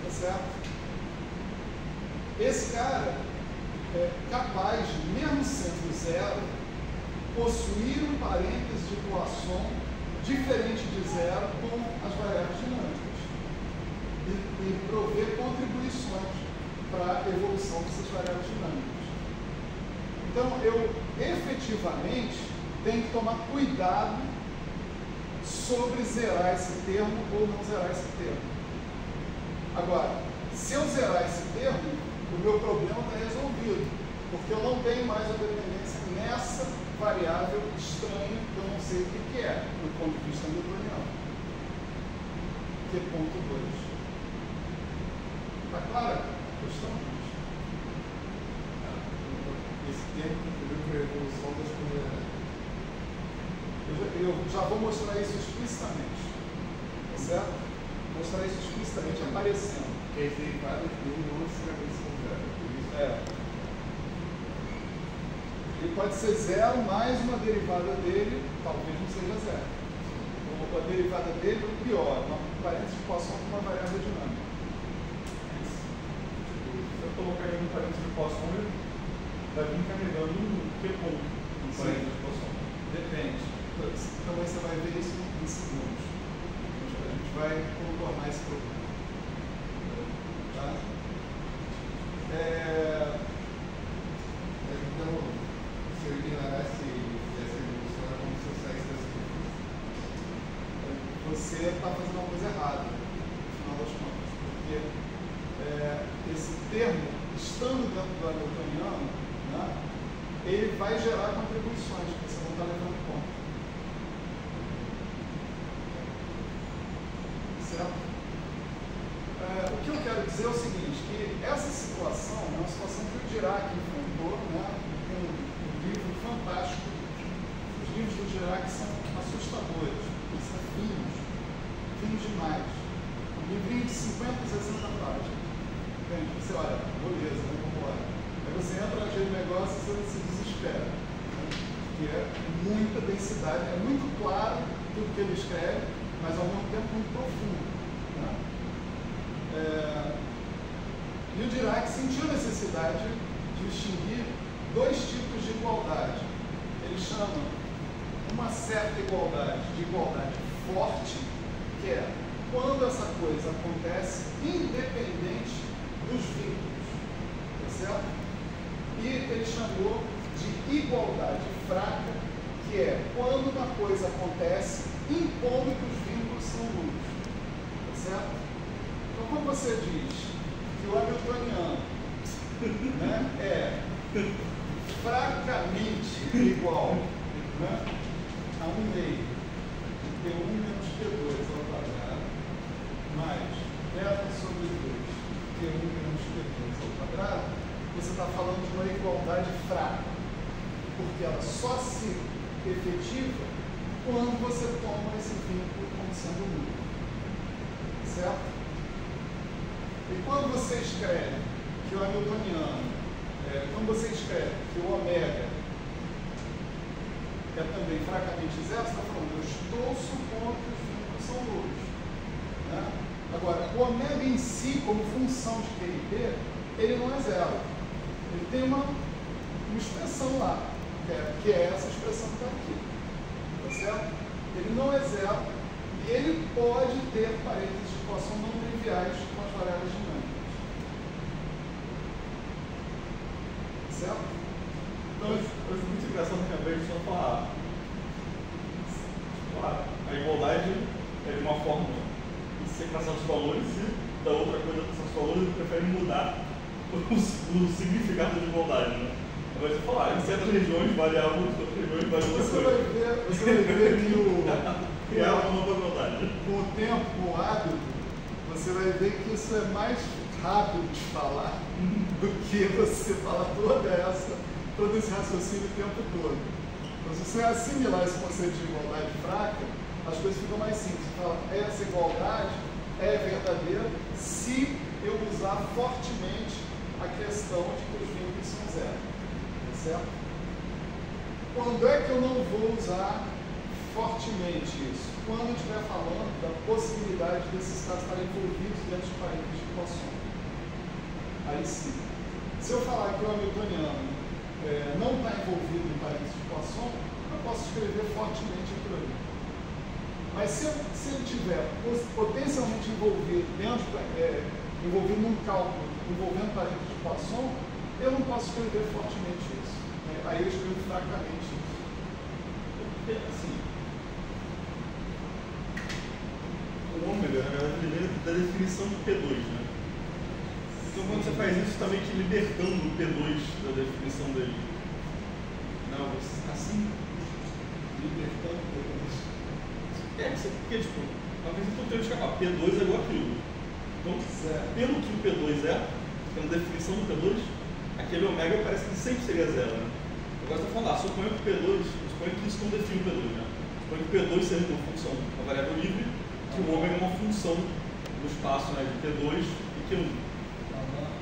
Tá certo? Esse cara é capaz de, mesmo sendo zero, possuir um parêntese de Poisson diferente de zero com as variáveis dinâmicas. evolução dessas variáveis dinâmicas. Então, eu efetivamente tenho que tomar cuidado sobre zerar esse termo ou não zerar esse termo. Agora, se eu zerar esse termo, o meu problema está resolvido, porque eu não tenho mais a dependência nessa variável estranha que eu não sei o que é, do ponto de vista newtoniano. Que é ponto 2. Está clara a questão? Esse termo contribuiu para a evolução das comunidades. Eu já vou mostrar isso explicitamente. Tá certo? Mostrar isso explicitamente aparecendo. Porque as derivadas dele não necessariamente são zero. Por isso Ele pode ser zero mais uma derivada dele, talvez não seja zero. Ou a derivada dele, o pior, uma parêntese de Poisson com uma variável dinâmica. Se eu colocar aí um parênteses de Poisson, ele vai vir carregando um Q ponto em parênteses de Poisson. Depende. Então você vai ver isso em segundos. A gente vai contornar esse problema. Tá? Então, se eu ignorasse essa evolução, é como se eu saísse da superfície. Você está fazendo uma coisa errada, no final das contas. Porque esse termo, estando dentro do hamiltoniano, né, ele vai gerar contribuições que você não está levando em conta. Certo? O que eu quero dizer é o seguinte, que essa situação é uma situação que o Dirac enfrentou, né? Tem um livro fantástico. Os livros do Dirac são assustadores, eles são finos demais. Um livrinho de 50, 60 páginas. Entende? Você olha, beleza, vamos embora. Aí você entra naquele negócio e você se desespera. Né? Que é muita densidade, é muito claro tudo que ele escreve, mas ao mesmo tempo muito profundo. Né? E o Dirac sentiu a necessidade de distinguir dois tipos de igualdade. Ele chama uma certa igualdade de igualdade forte, que é quando essa coisa acontece independente dos vínculos. Tá certo? E ele chamou de igualdade fraca, que é quando uma coisa acontece impondo que os vínculos são nulos. Tá certo? Então, quando você diz que o hamiltoniano, né, é fracamente igual, né, a 1 meio de P1 menos P2 ao quadrado, mais beta sobre 2 P1 menos P2 ao quadrado, você está falando de uma igualdade fraca, porque ela só se efetiva quando você toma esse vínculo como sendo nulo. Certo? E quando você escreve que o hamiltoniano, quando você escreve que o ômega é também fracamente zero, você está falando, eu estou supondo que os vínculos são nulos. Né? Agora, o ômega em si, como função de Q e P, ele não é zero. Ele tem uma expressão lá, que é essa expressão que está aqui. Tá certo? Ele não é zero e ele pode ter parênteses de Poisson não triviais com as variáveis dinâmicas. Certo? Então, eu acho muito engraçado que acabei de só falar. A igualdade é de uma forma separação dos valores e da outra coisa para os valores ele prefere mudar o significado de igualdade. Né? Mas você falar, em certas regiões vale algo, em outras regiões vale outra coisa. Você vai ver que criar uma nova igualdade. Com o tempo, com o hábito, você vai ver que isso é mais rápido de falar do que você falar todo esse raciocínio o tempo todo. Então, se você assimilar esse conceito de igualdade fraca, as coisas ficam mais simples. Você fala, essa igualdade é verdadeira se eu usar fortemente a questão de que os vínculos são zero. Tá certo? Quando é que eu não vou usar fortemente isso? Quando eu estiver falando da possibilidade desses casos estarem envolvidos dentro de parênteses de Poisson. Aí sim. Se eu falar que o hamiltoniano não está envolvido em parênteses de Poisson, eu posso escrever fortemente aquilo ali. Mas se ele estiver potencialmente envolvido dentro envolvido num cálculo envolvendo parâmetros de Poisson, eu não posso escrever fortemente isso. Aí eu escrevo fracamente isso. Porque, assim, o ômega, na verdade, ele vem da definição do P2, né? Então, quando você faz isso, você está meio que libertando o P2 da definição dele. Não, assim, Libertando o P2. Porque, tipo, uma coisa que eu tenho que escapar, P2 é igual aquilo. Então, pelo que o P2 é, pela definição do P2, aquele ômega parece que sempre seria zero, né? Eu gosto de falar, suponho que o P2, suponho que isso não define o P2, né? Suponho que o P2 seja uma função, uma variável livre, que o ômega é uma função do espaço, né, de P2 e Q1.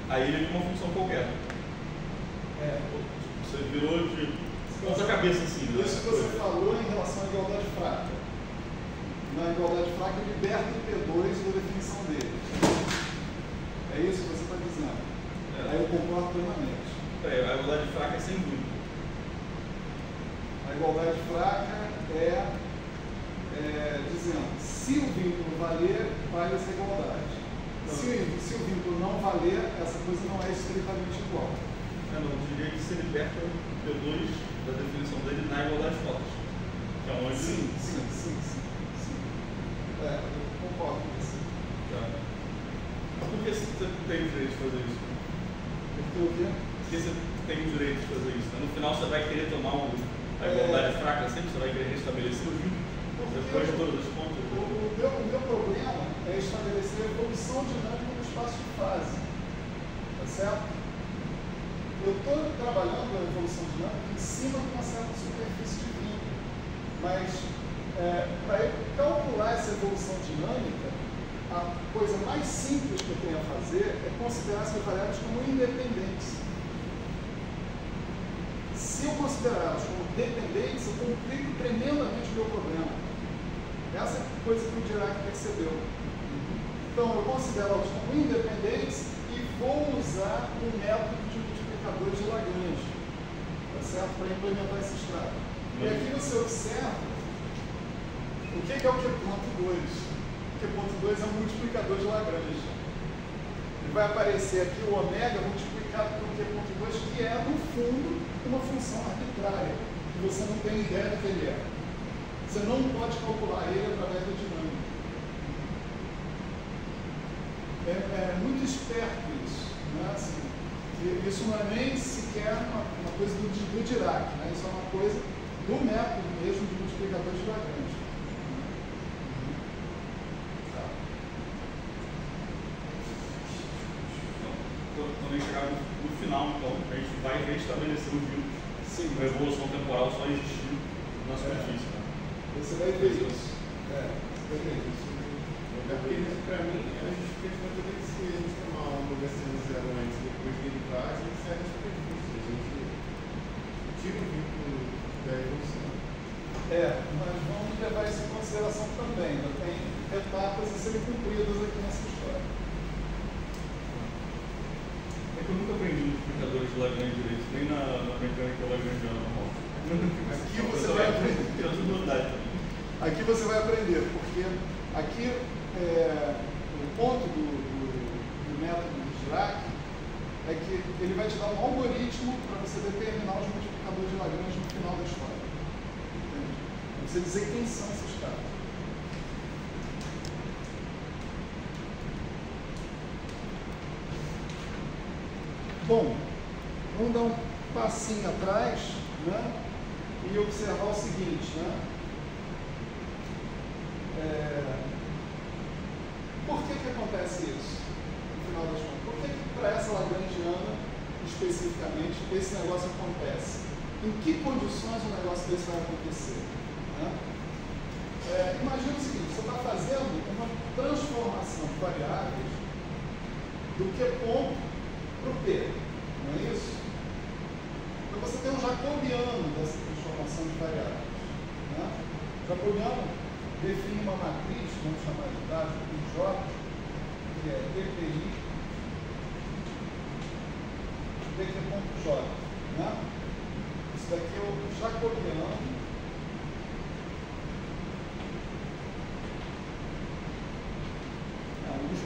Aí ele é uma função qualquer. Você virou de ponta cabeça assim. Isso que você falou em relação à igualdade fraca. Na igualdade fraca, liberta o P2 da definição dele. É isso que você está dizendo. Aí eu concordo plenamente. A igualdade fraca é sem dúvida. A igualdade fraca é dizendo, se o vínculo valer, vale essa igualdade. Se o vínculo não valer, essa coisa não é estritamente igual. Eu diria que se liberta o P2 da definição dele na igualdade forte. Que é onde... Sim. Eu concordo com isso. Tá. Mas por que você tem o direito de fazer isso? Porque o quê? Por que você tem o direito de fazer isso? No final você vai querer tomar a igualdade fraca sempre? Você vai querer restabelecer o vínculo? Depois de todas as contas? O meu problema é estabelecer a evolução dinâmica no espaço de fase. Tá certo? Eu estou trabalhando a evolução dinâmica em cima de uma certa superfície de vínculo. Mas, para eu calcular essa evolução dinâmica, a coisa mais simples que eu tenho a fazer é considerar essas variáveis como independentes. Se eu considerar elas como dependentes, eu complico tremendamente o meu problema. Essa é a coisa que o Dirac percebeu. Então, eu considero elas como independentes e vou usar um método de multiplicador de Lagrange, tá certo? Para implementar esse extrato. E aqui você observa o que é o Q.2. O Q.2 é um multiplicador de Lagrange. Ele vai aparecer aqui o ômega multiplicado por Q.2, que é, no fundo, uma função arbitrária, que você não tem ideia do que ele é. Você não pode calcular ele através da dinâmica. É muito esperto isso. Né? Assim, isso não é nem sequer uma coisa do Dirac, né? Isso é uma coisa do método mesmo de multiplicador de Lagrange. Quando a gente chegar no final, então, a gente vai restabelecer os vínculos. Sim. A evolução temporal só existiu na superfície. Né? Você vai ver isso. Você vai ver isso. Porque, para mim, a justificativa toda que se a gente tomar uma versão zero antes depois derivar, a gente sai da superfície. A gente tira o vínculo da evolução. Mas vamos levar isso em consideração também. Ainda tem etapas a serem cumpridas aqui nessa história. É que eu nunca aprendi multiplicadores de Lagrange direito, nem na mecânica lagrangiana normal. Aqui você vai aprender. Aqui você vai aprender, porque aqui o ponto do método de Dirac é que ele vai te dar um algoritmo para você determinar os multiplicadores de Lagrange no final da história. Entende? Para você dizer quem são esses caras. Bom, vamos dar um passinho atrás, né, e observar o seguinte, né? Por que acontece isso, no final das contas? Por que para essa lagrangiana, especificamente, esse negócio acontece? Em que condições um negócio desse vai acontecer? Né? Imagina o seguinte, você está fazendo uma transformação de variáveis do Q ponto para o P, não é isso? Então você tem um jacobiano dessa transformação de variáveis. Né? Jacobiano define uma matriz, vamos chamar de W de J, que é DPI dq.j. Né? Isso daqui é o jacobiano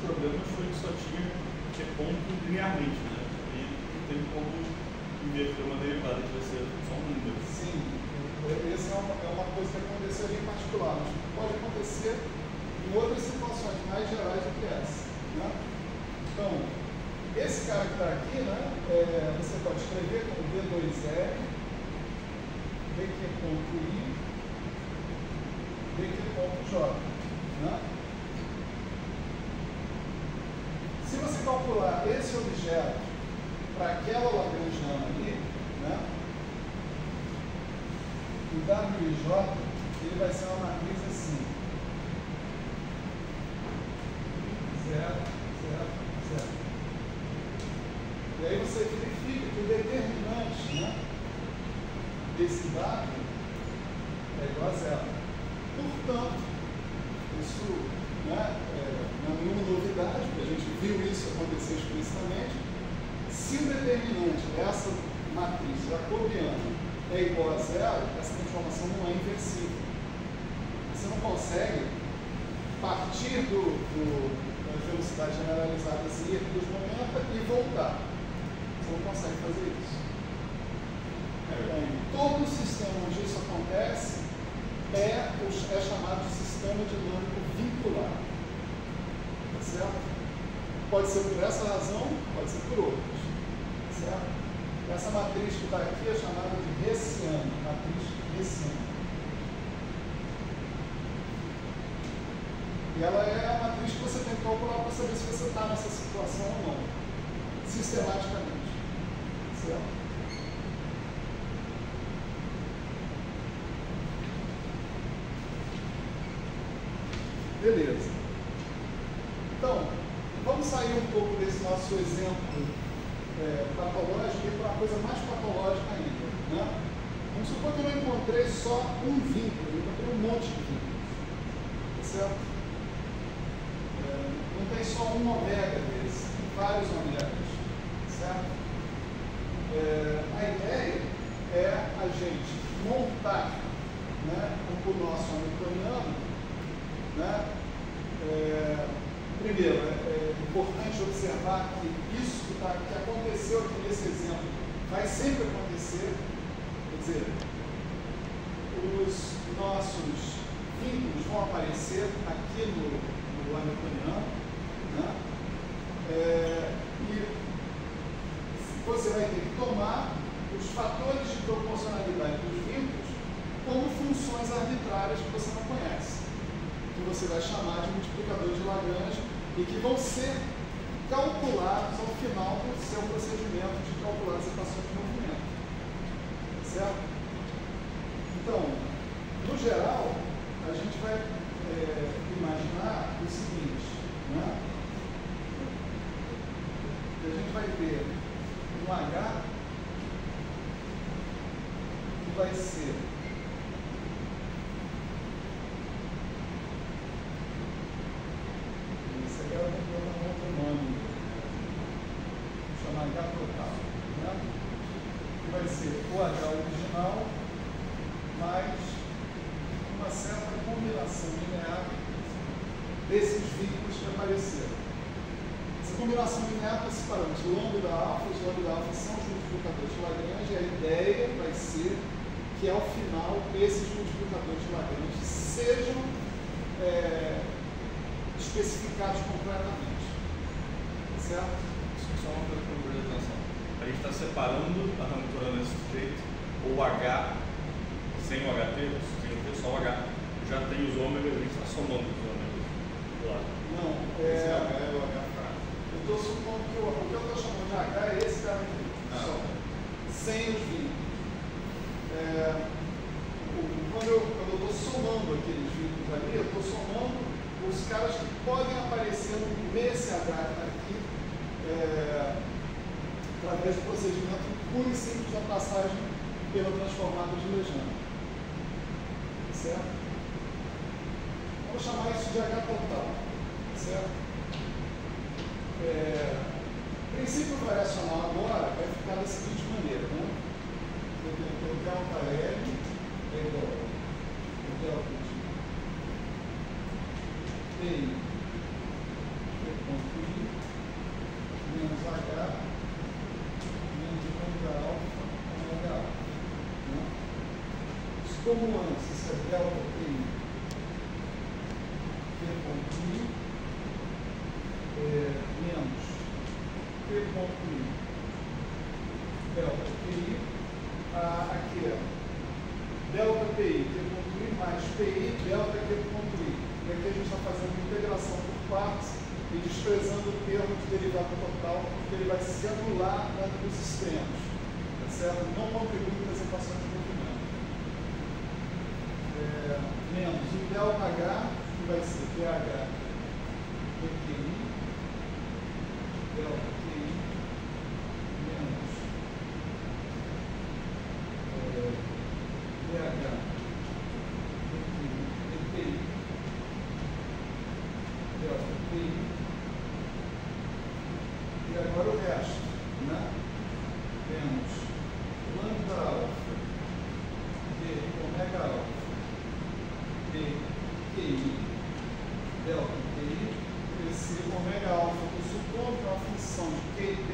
problemas foi que só tinha que ponto linearmente, né? E teve como inverter uma derivada que vai ser só um número. Sim, essa é uma coisa que aconteceu ali em particular, mas pode acontecer em outras situações mais gerais do que essa. Né? Então, esse cara que está aqui, né, você pode escrever como D2L, dq.i, dq.j. Né? Se você calcular esse objeto para aquela lagrangiana ali, né, o WJ ele vai ser uma matriz assim: 0, 0, 0. E aí você verifica que o determinante, né, desse dado é igual a 0. Portanto, isso, né, não é nenhuma novidade, porque a gente viu isso acontecer explicitamente. Se o determinante dessa matriz jacobiana é igual a 0, essa transformação não é inversível. Você não consegue partir da velocidade generalizada Z dos momentos e voltar. Você não consegue fazer isso. Então, todo sistema onde isso acontece é chamado de sistema dinâmico vincular. Tá certo? Pode ser por essa razão, pode ser por outras. Tá certo? Essa matriz que está aqui é chamada de Hessiana, matriz Hessiana. E ela é a matriz que você tem que calcular para saber se você está nessa situação ou não, sistematicamente. Certo? Beleza. Então, vamos sair um pouco desse nosso exemplo patológico e para uma coisa mais patológica ainda. Né? Vamos supor que eu não encontrei só um vínculo, eu encontrei um monte de vínculos. Tá certo? Não tem só um omega desse, tem vários omegas. Certo? A ideia é a gente montar, né, o nosso hamiltoniano. Né? Primeiro, é importante observar que isso que aconteceu aqui nesse exemplo vai sempre acontecer. Quer dizer, os nossos vínculos vão aparecer aqui no hamiltoniano. Né? E você vai ter que tomar os fatores de proporcionalidade dos vínculos como funções arbitrárias que você não conhece, que você vai chamar de multiplicador de Lagrange e que vão ser calculados ao final do seu procedimento de calcular as equações de movimento. Certo? Então, no geral, a gente vai imaginar o seguinte, né? A gente vai ter um H que vai ser H total, né? Que vai ser o H original mais uma certa combinação linear desses vínculos que apareceram. Essa combinação linear está se parâmetros lambda alfa, os lambda alfa são os multiplicadores de Lagrange, e a ideia vai ser que ao final esses multiplicadores de Lagrange sejam especificados completamente. Certo? Só uma coisa para prestar atenção. A gente está separando a hamiltoniana desse jeito, ou o H sem o HT, sem o T, só o H. Já tem os ômegas, a gente está somando os ômegas do lado. Não, esse H é o H fraco. Eu estou supondo que o que eu estou chamando de H é esse cara aqui, só. Sem os vínculos. Quando eu estou somando aqueles vínculos ali, eu estou somando os caras que podem aparecer nesse H que está aqui, através do procedimento puro e simples da passagem pela transformada de Legendre. Certo? Vamos chamar isso de H total. Certo? O princípio variacional agora vai ficar da seguinte maneira, né? Eu tenho que o delta L é igual ao delta de T ponto como antes, isso é delta QI, Q ponto I, menos P ponto I, delta QI, aqui é delta PI, Q ponto I, mais PI, delta Q ponto I. E aqui a gente está fazendo integração por partes e desprezando o termo de derivada total, porque ele vai se anular dos extremos, tá certo? Não contribui para as equações de movimento. Menos o delta H, que vai ser DH dQI, delta QI, menos DH dQI, delta QI, e agora o resto, né? Temos lambda alfa de ômega alfa de QI, delta QI, esse ômega alfa que eu suponho que é uma função de Q e T,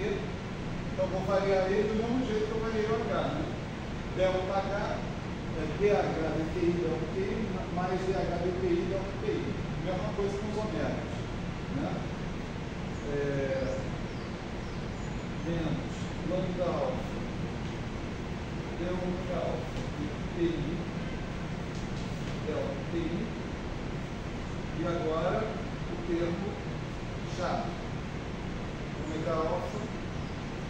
então vou variar ele do mesmo jeito que eu variei o H, né? Delta H, DH dQI, delta QI, mais DH dQI, delta QI. Mesma coisa com os omegas, né? Menos lambda alfa de ômega alfa de QI, delta QI, e agora o termo chato, ômega alfa.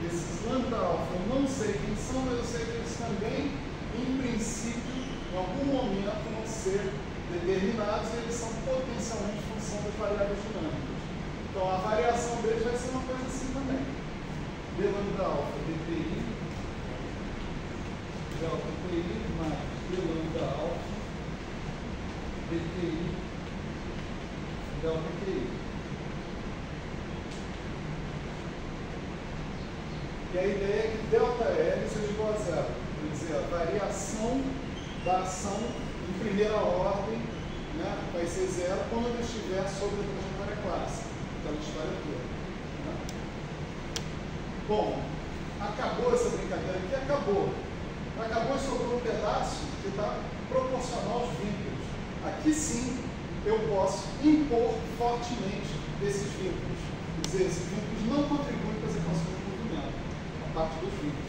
Esses lambda alfa eu não sei quem são, mas eu sei que eles também, em princípio, em algum momento vão ser determinados e eles são potencialmente função das variáveis dinâmicas. Então a variação deles vai ser uma coisa assim também. D lambda alfa dTi, delta TI, mais D lambda alfa dTi, delta TI. E a ideia é que delta L seja igual a zero. Quer dizer, a variação da ação em primeira ordem, né, vai ser zero quando ele estiver sobre a trajetória clássica, aquela história toda. Né? Bom, acabou essa brincadeira aqui? Acabou. Acabou e sobrou um pedaço que está proporcional aos vínculos. Aqui sim eu posso impor fortemente esses vínculos. Quer dizer, esses vínculos não contribuem para as equações de movimento, a parte dos vínculos.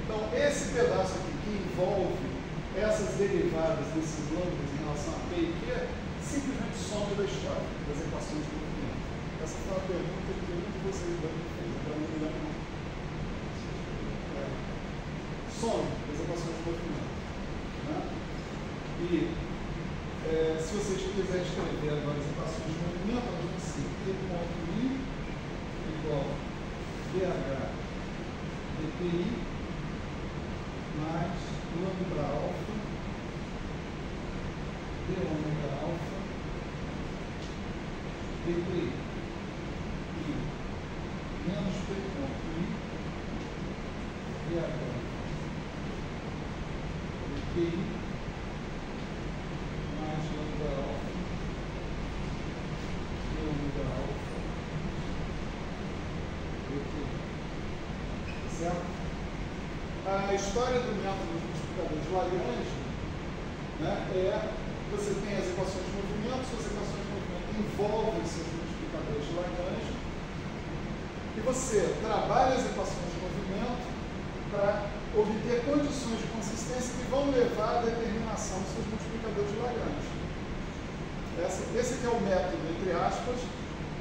Então, esse pedaço aqui que envolve essas derivadas desses lambdas em relação a P e Q, simplesmente some da história das equações de movimento. Essa foi uma pergunta que muitos de vocês devem fazer, para mim não lembro. Some das equações de movimento. Né? E se vocês quiserem escrever agora as equações de movimento, elas vão ser T ponto I igual DH dTi mais lambda alfa de ômega alfa dTi e menos P ponto I DH dTi mais lambda alfa de ômega alfa dTi. Certo? A história do método de multiplicador de Lagrange, né, você tem as equações de movimento, suas equações de movimento envolvem seus multiplicadores de Lagrange, e você trabalha as equações de movimento para obter condições de consistência que vão levar à determinação dos seus multiplicadores de Lagrange. Esse aqui é o método, entre aspas,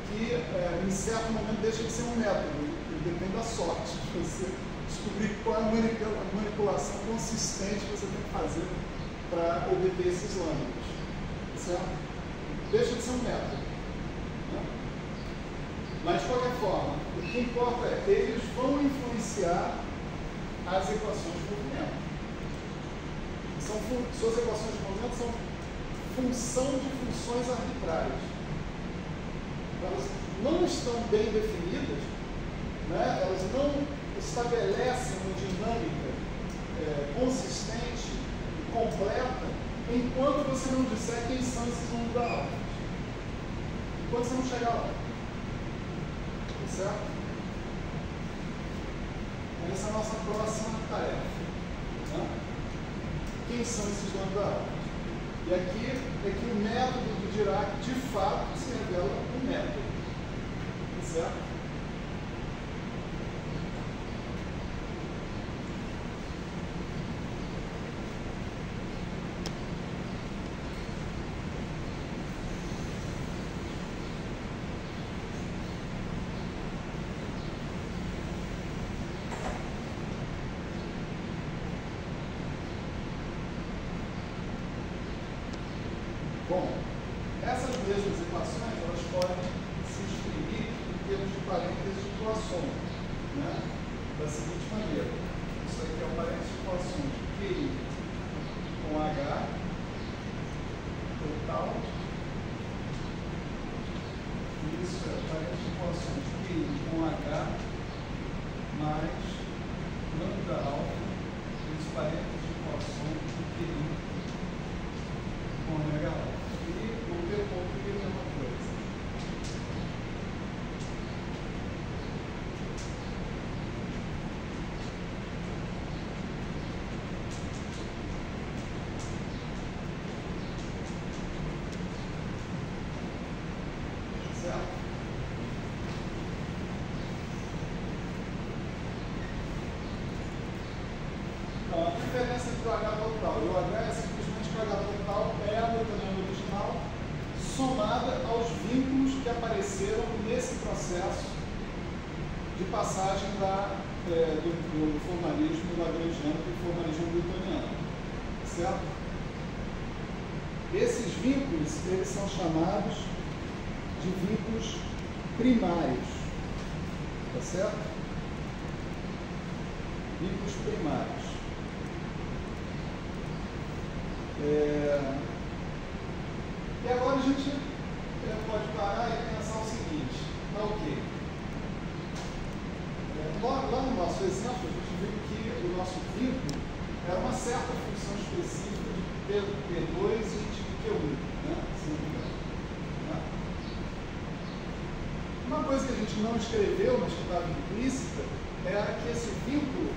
que em certo momento deixa de ser um método, depende da sorte. Você descobrir qual é a manipulação consistente que você tem que fazer para obter esses lambdas. Certo? Deixa de ser um método. Né? Mas, de qualquer forma, o que importa é que eles vão influenciar as equações de movimento. Suas equações de movimento são função de funções arbitrárias. Elas não estão bem definidas, né? Elas não estabelecem uma dinâmica consistente e completa enquanto você não disser quem são esses lambda alfa. Enquanto você não chegar lá. Certo? Essa é a nossa próxima tarefa. Né? quem são esses donos da árvore. E aqui é que o método do Dirac, de fato, se revela um método. Certo? Bom, essas mesmas equações elas podem se exprimir em termos de parênteses de Poisson, né? Da seguinte maneira: isso aqui é o parênteses de Poisson de QI com H total, e isso é o parênteses de Poisson de QI com H mais lambda alfa, e os parênteses de Poisson de QI com ômega alfa. E o P ponto é a mesma coisa. Certo? Então, a diferença entre o H total e o H é simplesmente que o H total é a newtoniana original somada aos vínculos que apareceram nesse processo de passagem do formalismo lagrangiano para o formalismo newtoniano. Certo? Esses vínculos, eles são chamados de vínculos primários. Tá certo? Vínculos primários. E agora a gente pode parar e pensar o seguinte: tá ok. Lá no nosso exemplo, a gente viu que o nosso vínculo era uma certa função específica de P2 e de Q1, né? Se não me engano. Né? Uma coisa que a gente não escreveu, mas que estava implícita, era que esse vínculo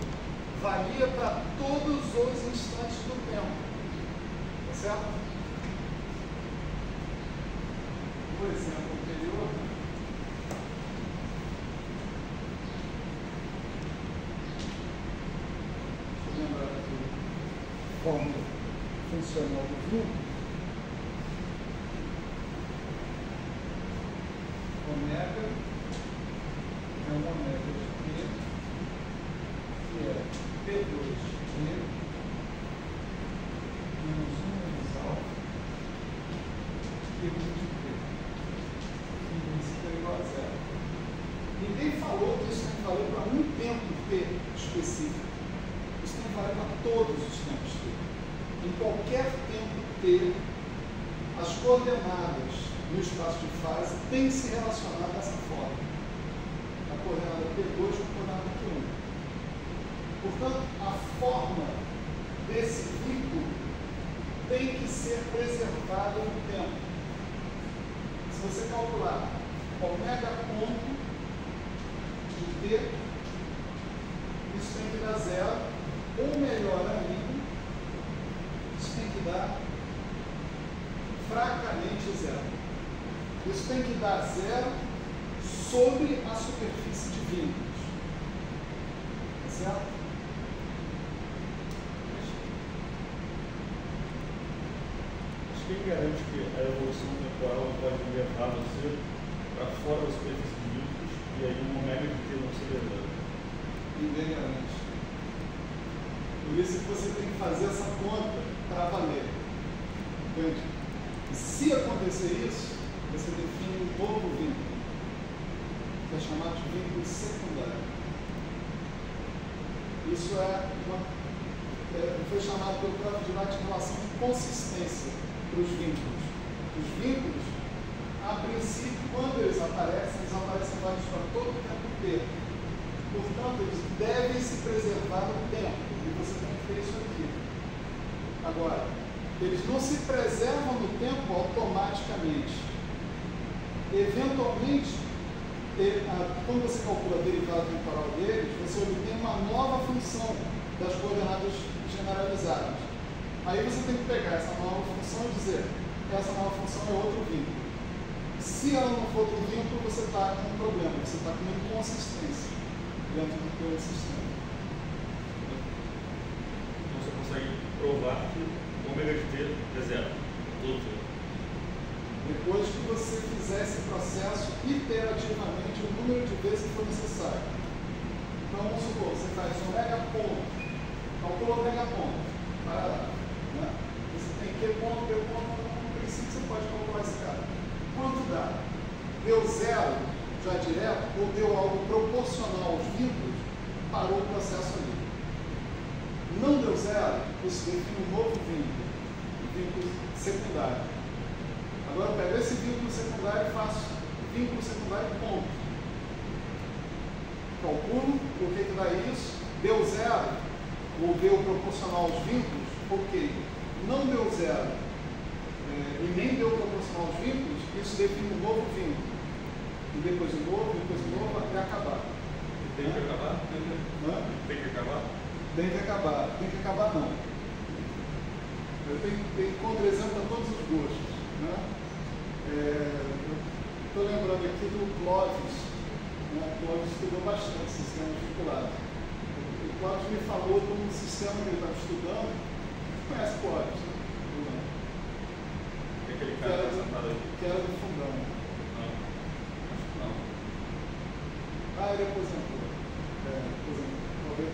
valia para todos os instantes do tempo. Tá certo? O exemplo anterior, deixa eu lembrar aqui como funcional do vínculo. Ômega é um ômega de P, que é P2 de P menos 1 menos alfa, Q1 de P. Isso é igual a zero. Ninguém falou que isso tem que valer para um tempo T específico. Isso tem que valer para todos os tempos T. Em qualquer tempo T, as coordenadas no espaço de fase têm que se relacionar dessa forma. A coordenada P2 com a coordenada Q1. Portanto, a forma desse vínculo tem que ser preservada no tempo. Se você calcular ômega ponto de T, isso tem que dar zero, ou melhor ainda, isso tem que dar fracamente zero. Isso tem que dar zero sobre a superfície de vínculos. Tá certo? Quem garante que a evolução temporal pode levar você para fora da superfície de vínculos e aí um ômega de T não seria zero? Ninguém garante. Por isso que você tem que fazer essa conta para valer. Entende? E se acontecer isso, você define um novo vínculo, que é chamado de vínculo secundário. Isso foi chamado pelo próprio Dirac de relação de consistência para os vínculos. Os vínculos, a princípio, quando eles aparecem válidos para todo o tempo T. Portanto, eles devem se preservar no tempo, e você tem que ter isso aqui. Agora, eles não se preservam no tempo automaticamente. Eventualmente, quando você calcula a derivada temporal deles, você obtém uma nova função das coordenadas generalizadas. Aí você tem que pegar essa nova função e dizer, essa nova função é outro vínculo. Se ela não for outro vínculo, você está com um problema, você está com uma inconsistência dentro do teu sistema. Então você consegue provar que o ômega de t é zero. Depois que você fizer esse processo iterativamente o número de vezes que for necessário. Então, vamos supor, você faz ômega ponto, calcula ômega ponto, para lá. Né? Você tem Q ponto, P ponto, no princípio você pode calcular esse cara. Quanto dá? Deu zero, já direto, ou deu algo proporcional aos vínculos, parou o processo ali. Não deu zero, você define um novo vínculo, um vínculo secundário. Agora eu pego esse vínculo secundário e faço vínculo secundário ponto. Calculo o que dá isso, deu zero, ou deu proporcional aos vínculos, ok. Não deu zero e nem deu proporcional aos vínculos, isso define um novo vínculo. E depois o novo, até acabar. Tem que acabar? Tem que acabar? Tem que acabar. Tem que acabar não. Eu tenho contra exemplo a todos os gostos. Né? Estou lembrando aqui do Clóvis. Né? O Clóvis estudou bastante sistema vinculado. O Clóvis me falou de um sistema que ele estava estudando. Conhece o Clóvis? Né? É aquele cara que está aí. Que era do fundão. Não. Não. Ah, ele aposentou.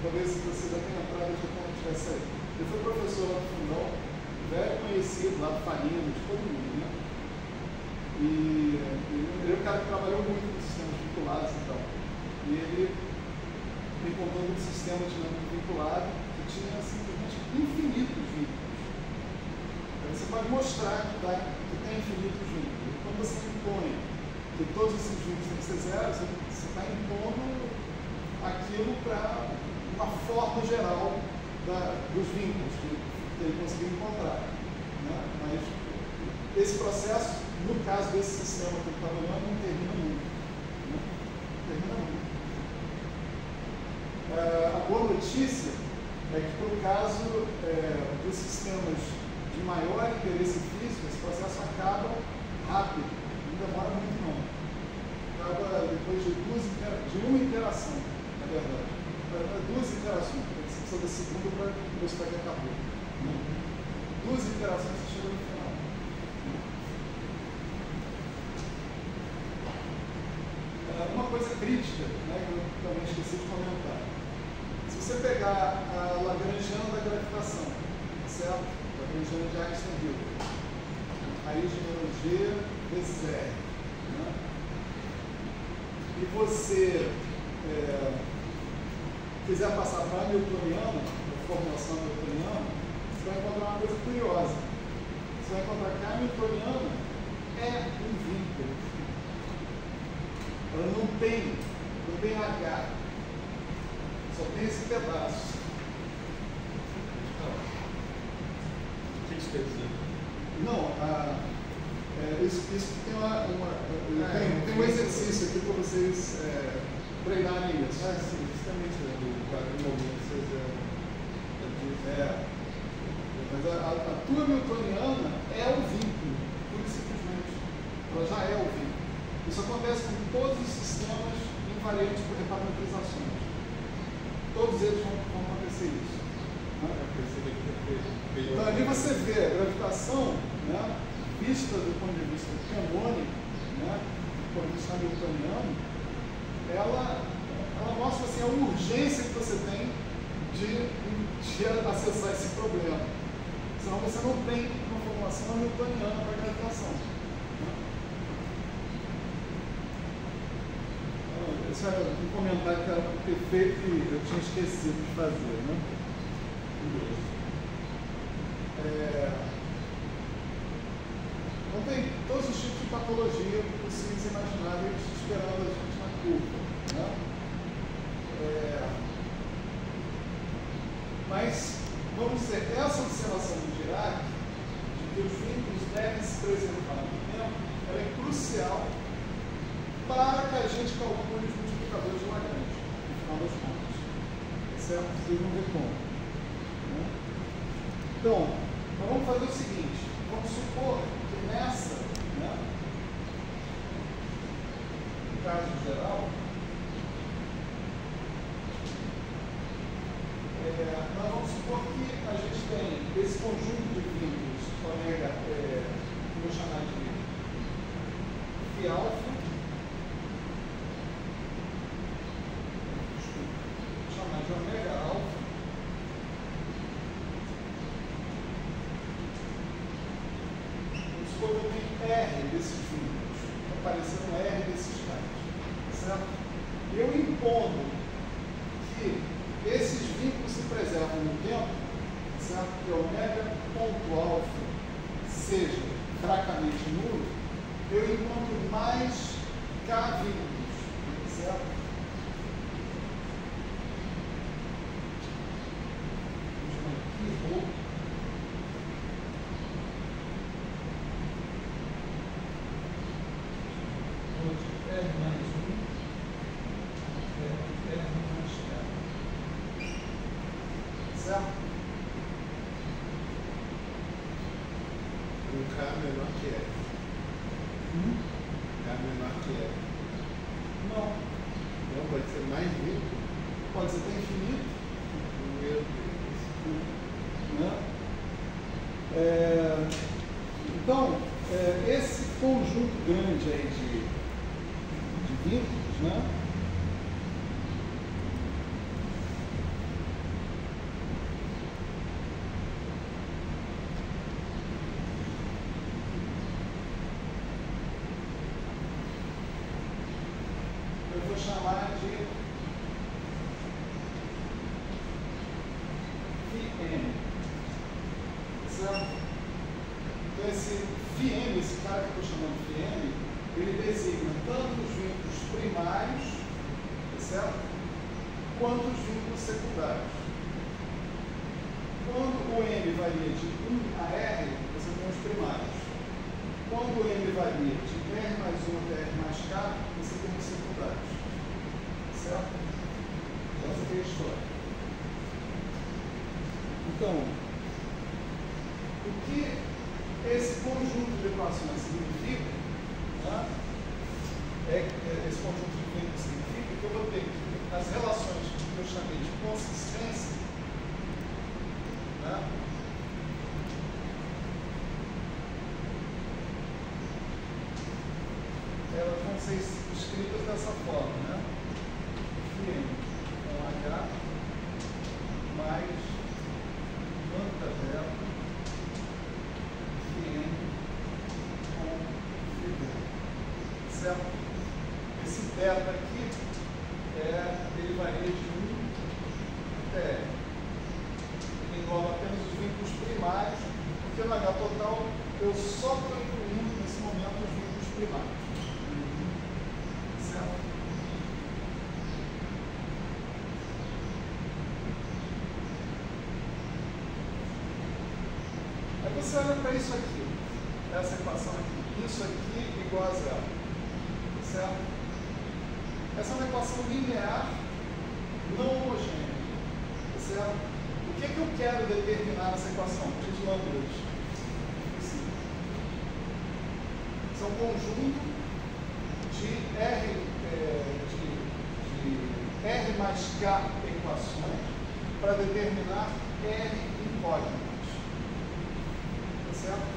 Talvez se você já tenha entrado, já tivesse aí. Ele foi professor lá do fundão, velho conhecido lá do Farino, de todo mundo, né? E ele é um cara que trabalhou muito com sistemas vinculados e tal. E ele me contou de um sistema dinâmico vinculado que tinha simplesmente infinitos vínculos. Então, você pode mostrar que tem infinitos vínculos. E quando você impõe que todos esses vínculos têm que ser zero, você está impondo aquilo para uma forma geral dos vínculos que ele conseguiu encontrar. Né? Mas esse processo, no caso desse sistema que ele está olhando, não termina nunca. Né? Termina nunca. A boa notícia é que, no caso dos sistemas de maior interesse físico, esse processo acaba rápido, não demora muito não. Acaba depois de uma interação, na verdade. Duas interações, você precisa da segunda para mostrar que acabou. Né? Duas interações você chega no final. Uma coisa crítica, né, que eu também esqueci de comentar. Se você pegar a Lagrangiana da gravitação, certo? Lagrangiana de Einstein-Hill, raiz de G vezes R, né? E você quiser passar para a Newtoniana, a formulação newtoniana, você vai encontrar uma coisa curiosa. Você vai encontrar que a Newtoniana é um vínculo. Ela não tem H. Só tem esse pedaço. O que isso quer dizer? Não, isso tem um exercício aqui para vocês treinarem isso. Sim, justamente no momento mas a tua newtoniana é o vínculo, pura e simplesmente. Ela já é o vínculo. Isso acontece com todos os sistemas invariantes por reparametrizações. Todos eles vão acontecer isso. Né? Então ali você vê a gravitação, né, vista do ponto de vista canônico, né, do ponto de vista newtoniano, ela mostra assim, a urgência que você tem de acessar esse problema. Senão você não tem uma formulação newtoniana para a gravitação. Esse era um comentário que era perfeito que eu tinha esquecido de fazer. Né? Então tem todos os tipos de patologia possíveis e imagináveis esperando a gente na curva. Né? Mas, vamos dizer, essa observação do Dirac, de que os vínculos devem se preservar no tempo, ela é crucial para que a gente calcule os multiplicadores de Lagrange, no final das contas. Certo? Vocês vão ver como. Né? Então, Então vamos fazer o seguinte, vamos supor que nessa, né, no caso geral, nós vamos supor que a gente tem esse conjunto de vínculos ômega, vou chamar de φ alfa, vou chamar de ômega alfa, vamos supor que eu tenho R desses vínculos, aparecendo R desses caras, certo? Eu impondo que esses vínculos se preservam no tempo, certo? Que ômega ponto alfa seja fracamente nulo, eu encontro mais K vínculos, certo? Vamos chamar aqui rho. R mais 1, R mais K. Certo? Um K menor que F. K menor que F. Não. Não, pode ser mais vínculo. Pode ser até infinito. Meu Deus. Né? Então, esse conjunto grande aí de vínculos, né? Eu vou chamar de Φm, certo? Então esse Φm, esse cara que eu estou chamando de Φm, ele designa tanto os vínculos primários, certo? Quanto os vínculos secundários. Quando o M varia de 1 a R, você tem os primários. Quando o M varia de R mais 1 até R mais K, você tem os secundários. Certo? Essa aqui é a história. Então, o que esse conjunto de equações significa, né? Esse conjunto de vínculos significa que eu vou ter que as relações que eu chamei de consistência, né? Elas vão ser escritas dessa forma, né? Φm com H mais lambda delta Φm com Φ, certo? Esse delta aqui ele varia de 1 até R. Ele engloba apenas os vínculos primários, porque no H total eu só estou incluindo nesse momento os vínculos primários. Certo? Aí você olha para isso aqui, essa equação aqui, isso aqui igual a zero, certo? Essa é uma equação linear não homogênea, certo? O que eu quero determinar nessa equação? De lambdas. São um conjunto de R mais K equações para determinar R incógnitas. Tá certo?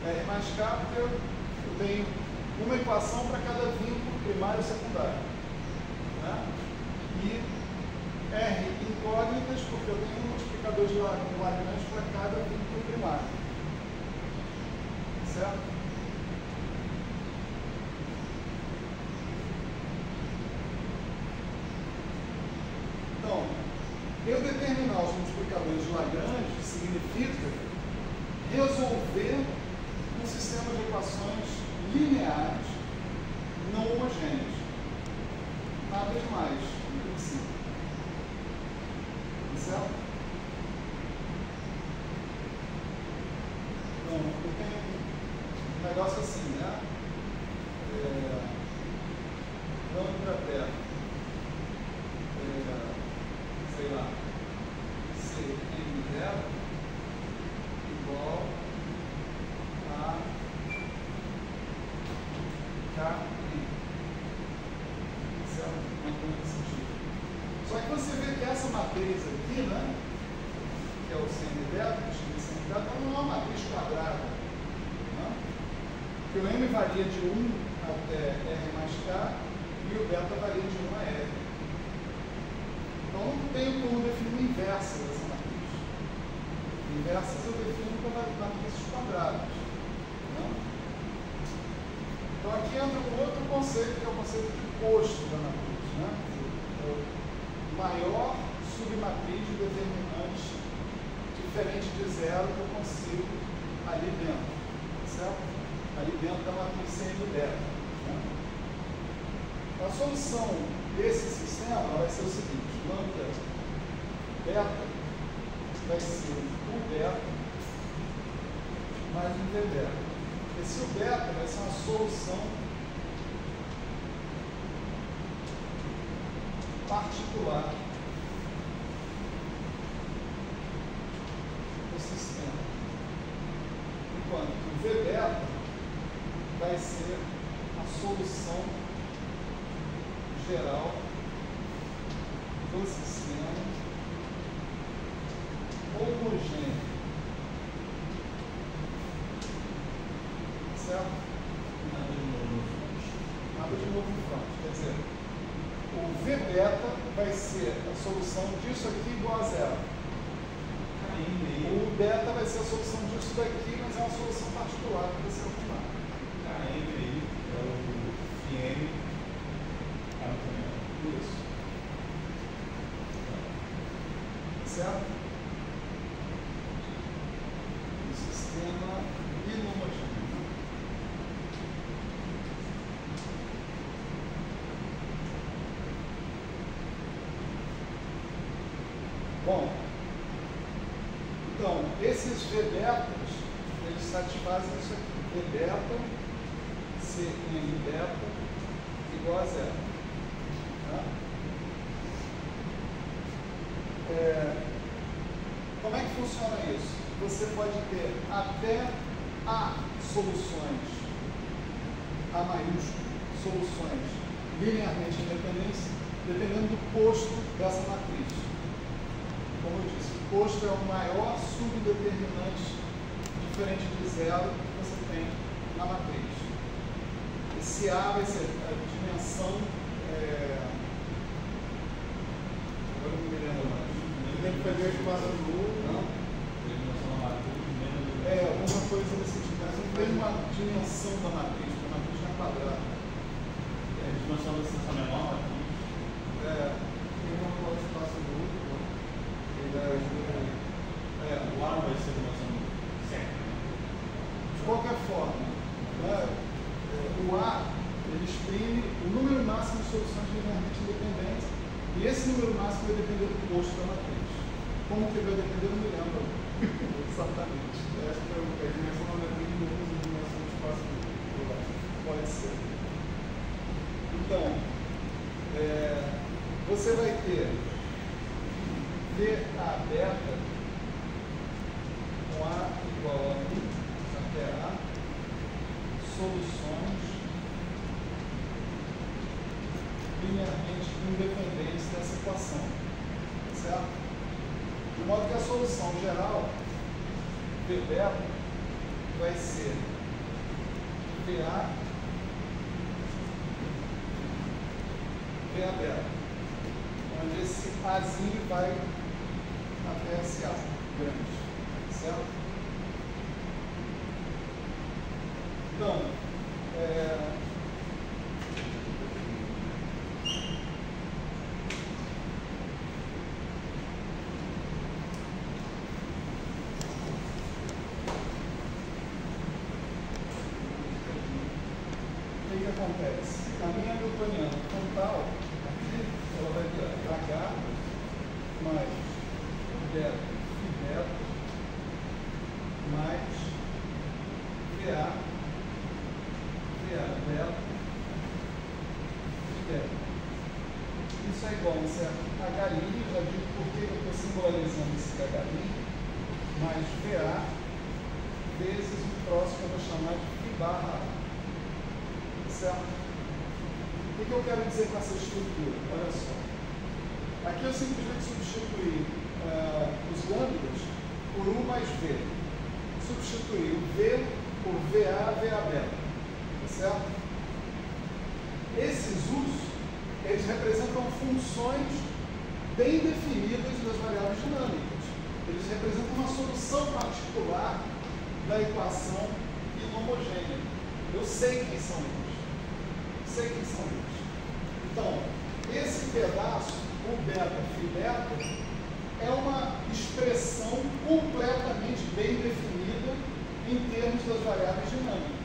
R mais K, porque eu tenho uma equação para cada vínculo primário e secundário. Né? E R incógnitas, porque eu tenho um multiplicador de Lagrange para cada vínculo primário. Certo? Então, eu determinar os multiplicadores de Lagrange significa resolver um sistema de equações lineares não homogêneas. Nada demais, no princípio. Certo? Então, eu tenho um negócio assim, né? Lambda terra, sei lá, Cm0 Certo? Uma conta científica. Só que você vê que essa matriz aqui, né? Que é o CN beta, ela não é uma matriz quadrada. Né? Porque o M varia de 1 até R mais K e o beta varia de 1 a R. Então não tenho como definir o inverso dessa matriz. Inversas eu defino como matrizes quadradas. Né? Então aqui entra um outro conceito, que é o conceito de posto da matriz. Né? O maior submatriz de determinante diferente de zero que eu consigo ali dentro, certo? Ali dentro da matriz CN beta. Né? A solução desse sistema vai ser o seguinte: lambda beta vai ser o beta mais um V beta. Esse o beta vai ser uma solução particular do sistema, enquanto que o V beta vai ser a solução geral do sistema homogêneo. Certo? Nada de novo no front. Quer dizer, o V beta vai ser a solução disso aqui igual a zero. O beta vai ser a solução disso daqui, mas é uma solução particular que vai ser arrumada. KM é o Fn. Isso. Certo? O sistema inhomogêneo. Bom, então, esses V betas, eles satisfazem isso aqui. V beta, CN beta, igual a zero. Tá? Como é que funciona isso? Você pode ter até A soluções, A maiúsculo, soluções linearmente independentes, dependendo do posto dessa matriz. Como eu disse, o posto é o maior subdeterminante diferente de zero que você tem na matriz. Esse A vai ser a dimensão. Agora eu não me lembro mais. Tem que fazer o espaço nulo. Alguma coisa nesse tipo, mas não tem uma dimensão da matriz, porque a matriz não é quadrada. A dimensão da extensão menor aqui. Tem um espaço nulo. O A vai ser a dimensão certa. De qualquer forma, né, o A ele exprime o número máximo de soluções linearmente independentes, e esse número máximo vai depender do posto da matriz. Como que vai depender, eu não me lembro exatamente. Acho que a dimensão da matriz não usa a dimensão do espaço nulo. Pode ser. Então, você vai ter VA beta com A igual a 1 até A soluções linearmente independentes dessa equação. Certo? De modo que a solução geral V beta vai ser VA beta, onde esse Azinho vai até esse A grande, certo? Então, o que acontece? A minha newtoniana frontal, aqui, ela vai ter H mais beta e beta mais VA beta e beta. Isso é igual a um certo H', já digo porque eu estou singularizando esse H', mais VA vezes o próximo eu vou chamar de φ barra A. Certo? O que eu quero dizer com essa estrutura? Olha só. Aqui eu simplesmente substituí os lambdas por U mais V. Substituí o V por VA, VA beta. Tá certo? Esses U's, eles representam funções bem definidas das variáveis dinâmicas. Eles representam uma solução particular da equação inhomogênea. Eu sei quem são eles. Então, esse pedaço, o beta phi beta, é uma expressão completamente bem definida em termos das variáveis dinâmicas.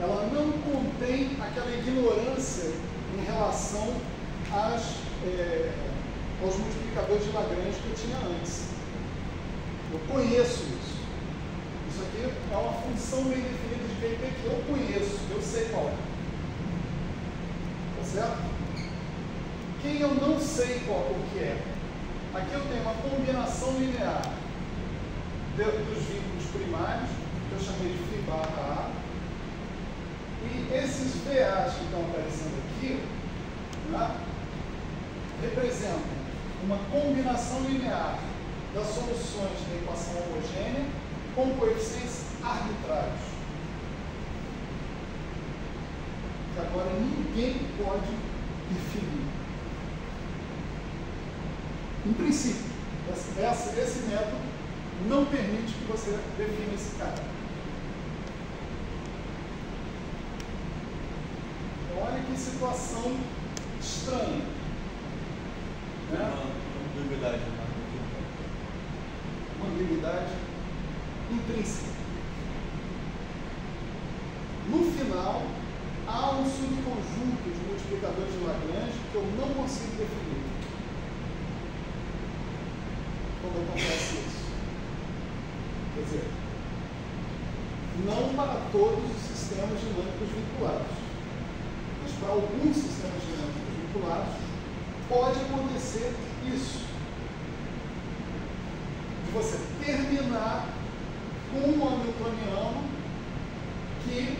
Ela não contém aquela ignorância em relação aos multiplicadores de Lagrange que eu tinha antes. Eu conheço isso. Isso aqui é uma função bem definida de PIP que eu conheço, eu sei qual é. Tá certo? Quem eu não sei o que é? Aqui eu tenho uma combinação linear dos vínculos primários, que eu chamei de φ barra A. E esses VAs que estão aparecendo aqui, né, representam uma combinação linear das soluções da equação homogênea com coeficientes arbitrários. Que agora ninguém pode definir. Em princípio, esse método não permite que você defina esse cara. Olha que situação estranha. Né? Uma ambiguidade. Uma ambiguidade intrínseca. No final, há um subconjunto de multiplicadores de Lagrange que eu não consigo definir. Quando acontece isso? Quer dizer, não para todos os sistemas dinâmicos vinculados. Mas para alguns sistemas dinâmicos vinculados, pode acontecer isso. De você terminar com um hamiltoniano que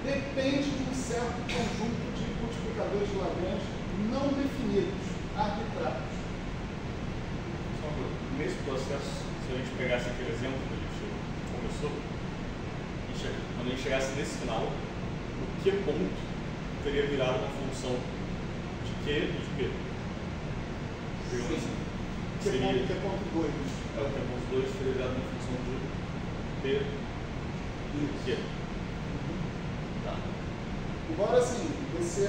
depende de um certo conjunto de multiplicadores de Lagrange não definidos, arbitrários. Nesse processo, se a gente pegasse aquele exemplo que a gente começou, quando a gente chegasse nesse final, o que ponto teria virado uma função de Q e de P? Sim. Seria, Que ponto 2? o Q ponto 2 teria virado uma função de P e Q. Tá. Embora assim, você,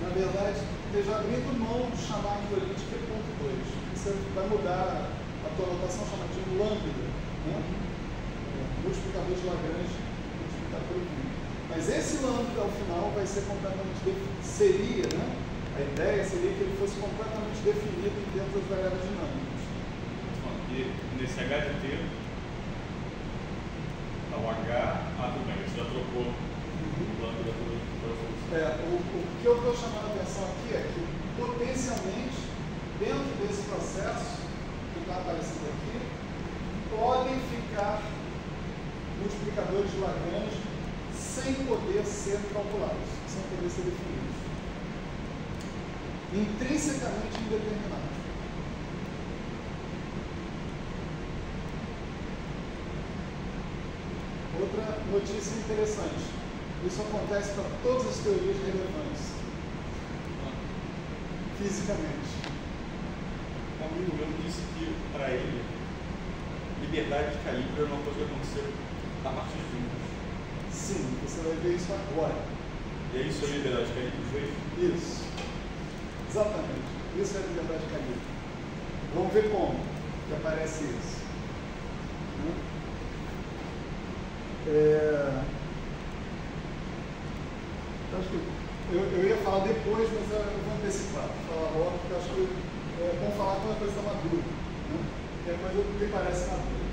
na verdade, esteja abrindo mão de chamar aquilo ali de Q ponto 2. Você vai mudar a tua notação, chama de lambda, né? Multiplicador de Lagrange, multiplicador de Wien. Mas esse lambda ao final vai ser completamente definido. Seria, né? A ideia seria que ele fosse completamente definido em termos das variáveis dinâmicas. E nesse H de T, tá o H, tudo bem, você já trocou o lambda pela solução. O que eu estou chamando a atenção aqui é que, potencialmente, dentro desse processo que está aparecendo aqui, podem ficar multiplicadores de Lagrange sem poder ser calculados, sem poder ser definidos. Intrinsecamente indeterminados. Outra notícia interessante. Isso acontece para todas as teorias relevantes. Fisicamente. Um amigo meu disse que, para ele, liberdade de calibre era uma coisa que aconteceu a partir de vínculos. Sim, você vai ver isso agora. E é isso a liberdade de calibre dos dois? Isso. Exatamente. Isso é a liberdade de calibre. Vamos ver como que aparece isso. Acho que eu ia falar depois, mas eu vou antecipar. Vou falar logo, porque acho que é bom falar quando a coisa está madura. Né? Que é a coisa que parece madura.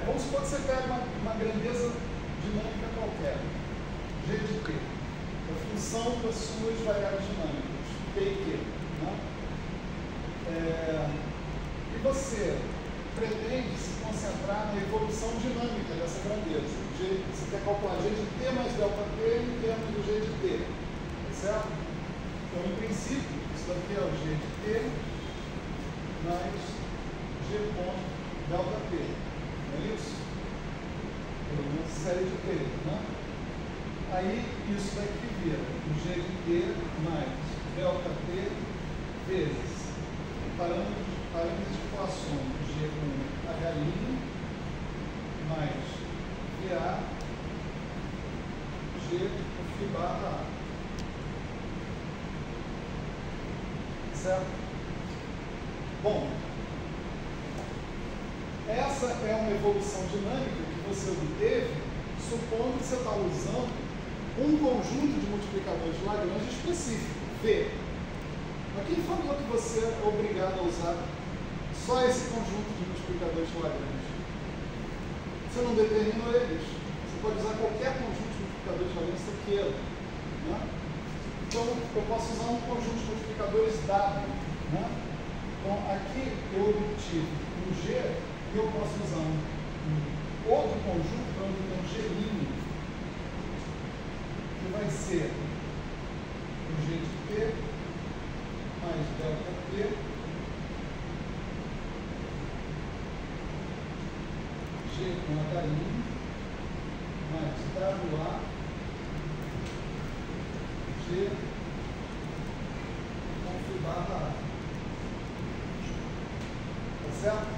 Vamos supor que você pega uma grandeza dinâmica qualquer, G de T, a função das suas variáveis dinâmicas, P e Q. Né? E você pretende se concentrar na evolução dinâmica dessa grandeza. Você quer calcular G de T mais delta T do G de T, tá certo? Então, em princípio, isso daqui é o G de T mais G ponto delta T, não é isso? Pelo menos série de T, né? Aí, isso daqui vira o G de T mais delta T vezes parâmetros de equação G com H' mais VA G com Φ barra A. Certo? Bom, essa é uma evolução dinâmica que você obteve supondo que você está usando um conjunto de multiplicadores de Lagrange específico, V. Mas quem falou que você é obrigado a usar só esse conjunto de multiplicadores de Lagrange? Você não determinou eles. Você pode usar qualquer conjunto de multiplicadores de Lagrange que você queira. Né? Então, eu posso usar um conjunto de multiplicadores W. Né? Então, aqui eu obtive um G e eu posso usar um outro conjunto para obter um G', que vai ser o G de T mais delta T G com H' mais WA G com Φ barra A. Tá certo?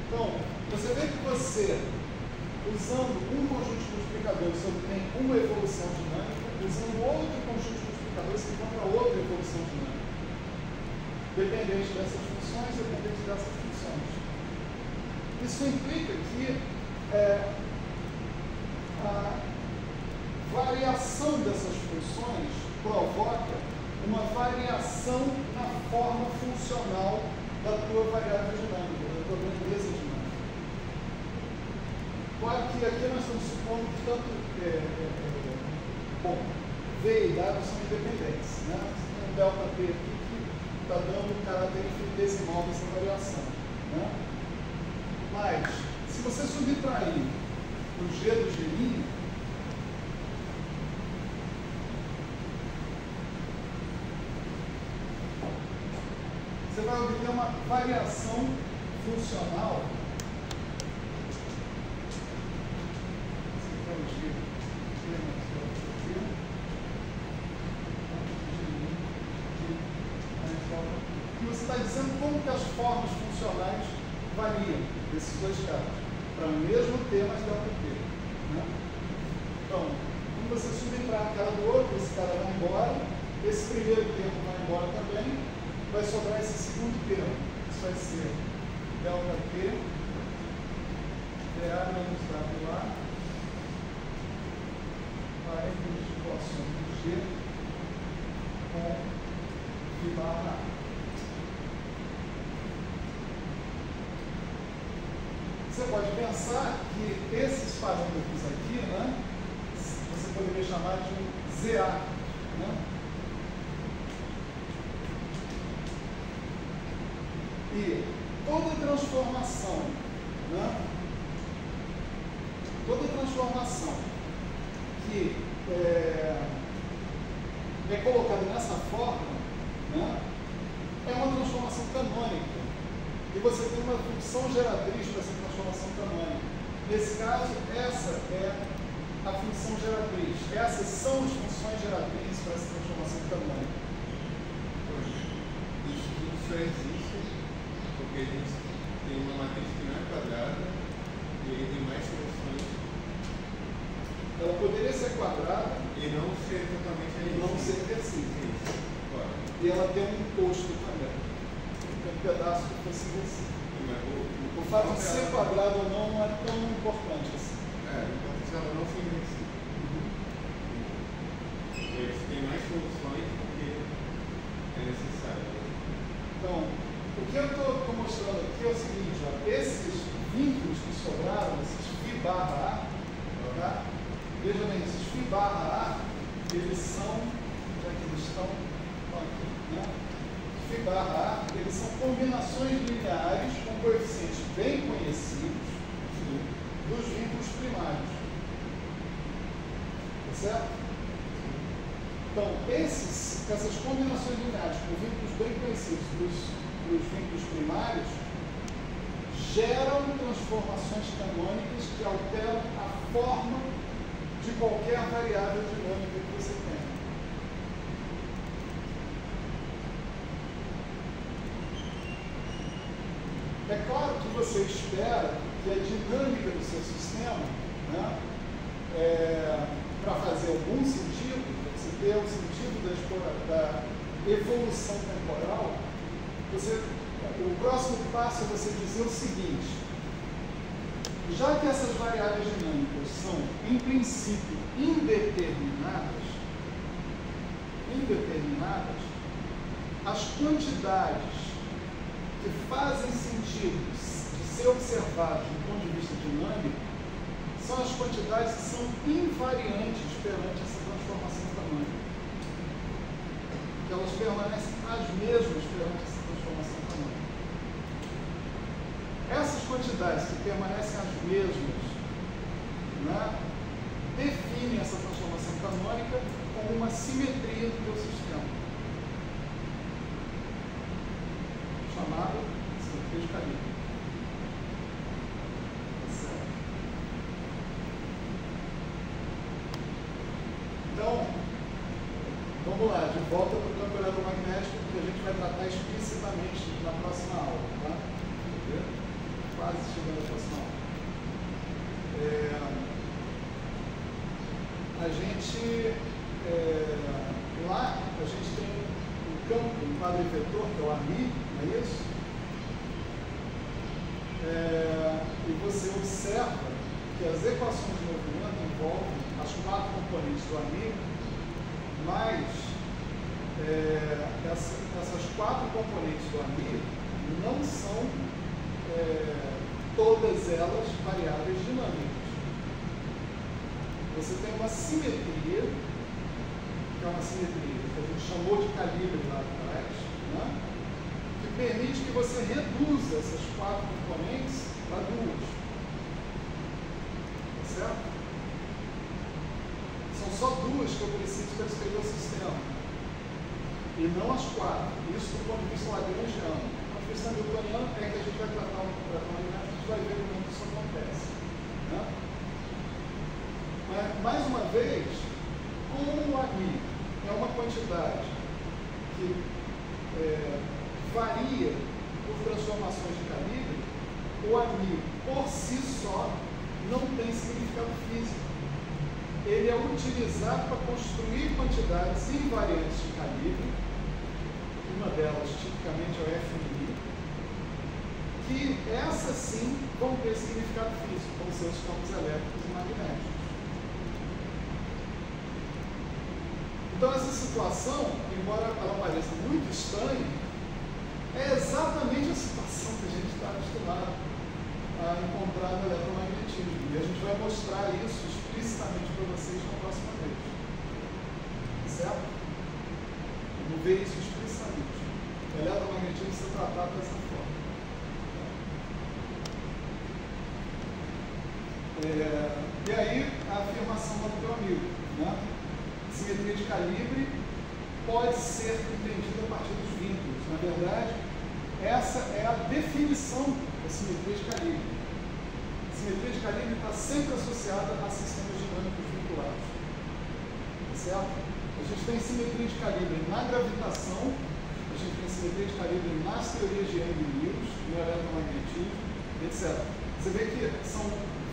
Então, você vê que você, usando um conjunto de multiplicadores, você obtém uma evolução dinâmica, usando outro conjunto de multiplicadores, você encontra outra evolução dinâmica. Dependente dessas funções, dependente dessas funções. Isso implica que a variação dessas funções provoca uma variação na forma funcional da tua variável dinâmica, da tua grandeza dinâmica. Claro que aqui nós estamos supondo que tanto bom, V e W são independentes. Né? Você tem um delta T aqui que está dando o caráter infinitesimal dessa variação. Né? Mas, se você subtrair o G do G', você vai obter uma variação funcional. E você está dizendo como que as formas funcionais variam desses dois casos, para o mesmo T mais delta T. Né? Então, quando você subtrai um cara do outro, esse cara vai embora, esse primeiro termo vai embora também, vai sobrar esse segundo termo. Isso vai ser delta T, VA menos WA, parênteses de equações do G com Φ barra A. Você pode pensar que esses parâmetros aqui, né, você poderia chamar de um ZA. Né? E toda transformação, né, que é colocada nessa forma, né, é uma transformação canônica. E você tem uma função geratriz para essa transformação canônica. Nesse caso, essa é a função geratriz. Essas são as funções geratrizes para essa transformação canônica. Isso tudo só existe porque a gente tem uma matriz que não é quadrada e aí tem mais soluções. Ela poderia ser quadrada E não ser totalmente e não ser reversível. E ela tem um imposto também. Tem um pedaço que fosse reversível. O fato de ser quadrado ou não é tão importante assim. Importante ela não ser reversível. Você tem mais soluções porque é necessário. Então, o que eu estou mostrando aqui é o seguinte, ó, esses vínculos que sobraram, esses Φ barra A, tá? Veja bem, esses Φ barra A, eles são, já que eles estão aqui, né? Φ barra A, eles são combinações lineares com coeficientes bem conhecidos dos vínculos primários. Tá Certo? Então, essas combinações lineares com vínculos bem conhecidos para os vínculos primários geram transformações canônicas que alteram a forma de qualquer variável dinâmica que você tenha. É claro que você espera que a dinâmica do seu sistema, né, para fazer algum sentido, você ter o sentido da evolução temporal, o próximo passo é você dizer o seguinte: já que essas variáveis dinâmicas são, em princípio, indeterminadas, as quantidades que fazem sentido de ser observadas do ponto de vista dinâmico são as quantidades que são invariantes perante essa transformação canônica. Que elas permanecem as mesmas perante essa transformação canônica. Essas quantidades que permanecem as mesmas, né, definem essa transformação canônica como uma simetria do teu sistema, chamada simetria de calibre. Certo? Então, vamos lá, de volta para o campo eletromagnético, que a gente vai tratar explicitamente na próxima aula, tá? Quase chegando à próxima aula. Lá a gente tem um campo, um quadro vetor, que é o AMI, não é isso? E você observa que as equações de movimento envolvem as 4 componentes do AMI, mas essas 4 componentes do AMI não são todas elas variáveis dinâmicas. Você tem uma simetria, que é uma simetria que a gente chamou de calibre lá atrás, né? Que permite que você reduza essas 4 componentes para 2. Certo? São só 2 que eu preciso para escrever o sistema, e não as 4. Isso do ponto de vista lagrangiano. Do ponto de vista newtoniano é que a gente vai tratar um completamente, a gente vai ver como isso acontece. Né? Mas, mais uma vez, como o AMI é uma quantidade que varia por transformações de calibre, o AMI por si só não tem significado físico. Ele é utilizado para construir quantidades invariantes de calibre, uma delas tipicamente é o FMI, que essas sim vão ter significado físico, como seus campos elétricos e magnéticos. Então essa situação, embora ela pareça muito estranha, é exatamente a situação que a gente está acostumado a encontrar no eletromagnetismo. E a gente vai mostrar isso explicitamente para vocês na próxima vez. Certo? Vamos ver isso explicitamente. O eletromagnetismo se tratado dessa forma. E aí, a afirmação do teu amigo, né? Simetria de calibre pode ser entendida a partir dos vínculos. Na verdade, essa é a definição da simetria de calibre. A simetria de calibre está sempre associada a sistemas dinâmicos vinculados. Certo? A gente tem simetria de calibre na gravitação, a gente tem simetria de calibre nas teorias de Young e Lewis, no eletromagnetismo, etc. Você vê que são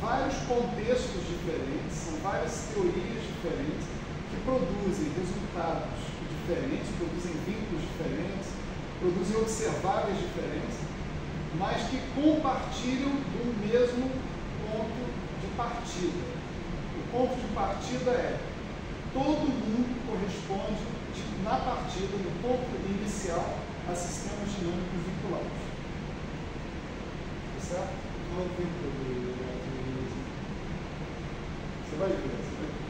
vários contextos diferentes, são várias teorias diferentes que produzem resultados diferentes, produzem vínculos diferentes, produzem observáveis diferentes, mas que compartilham do mesmo ponto de partida. O ponto de partida é: todo mundo corresponde, na partida, no ponto inicial, a sistemas dinâmicos vinculados. Tá certo? Não vínculo. Você vai ver, você vai ver.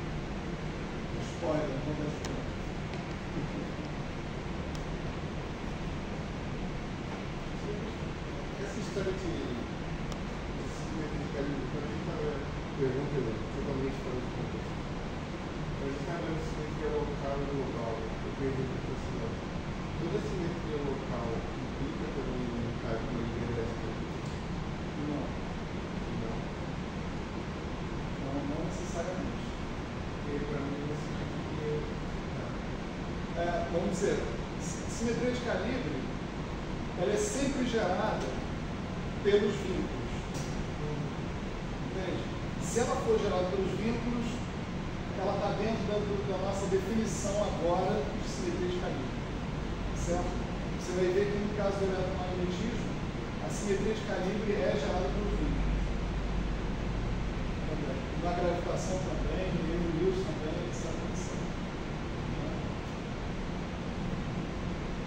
Spoiler, não vai spoiler. Essa história de simetria de calibre, para mim, pergunta totalmente fora de contexto. Mas palavra global, eu perdi a professor. Toda simetria local implica também no caso de uma interesse? Não. Não necessariamente. Porque para mim esse vamos dizer, simetria de calibre, ela é sempre gerada pelos vínculos. Entende? Se ela for gerada pelos vínculos, ela está dentro da nossa definição agora de simetria de calibre. Certo? Você vai ver que no caso do eletromagnetismo, a simetria de calibre é gerada pelos vínculos. Na gravitação também, no Lewis também, etc.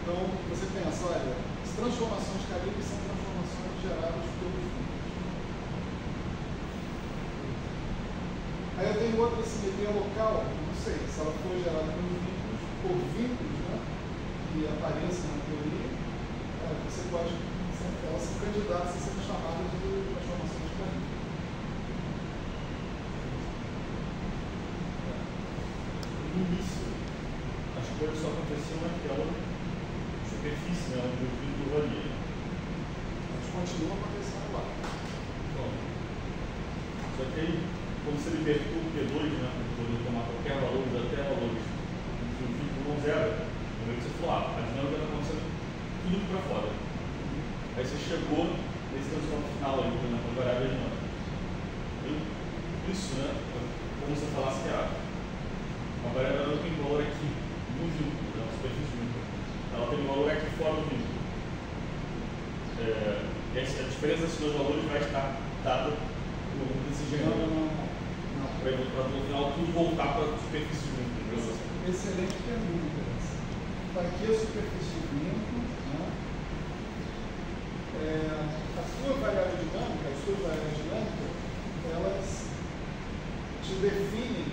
Então, você pensa, olha, as transformações de calibre são transformações geradas pelos vínculos. Aí eu tenho outra simetria local, não sei, se ela for gerada pelos vínculos, por vínculos, né, que apareçam na teoria, você pode, ela se candidata a ser chamada de transformação de calibre. No início, as coisas só aconteciam naquela superfície, né, onde o vínculo valia. Mas continua acontecendo lá. Bom, só que aí, quando você libertou o P2, né, poder tomar qualquer valor, até valores que o vínculo não zero, no momento que você falou, a dinâmica está acontecendo tudo para fora. Aí você chegou nesse transformo final aí, por exemplo, a variável dinâmica. Isso, né, como você falasse que a variável dinâmica tem valor aqui, no vínculo, na superfície do vínculo. Ela tem um valor aqui fora do vínculo. A diferença desses dois valores vai estar dada por desse gênero. Para no final tudo voltar para a superfície do vínculo. Excelente pergunta. Está aqui a superfície do vínculo. Né? A sua variável dinâmica, as suas variáveis dinâmicas, elas te definem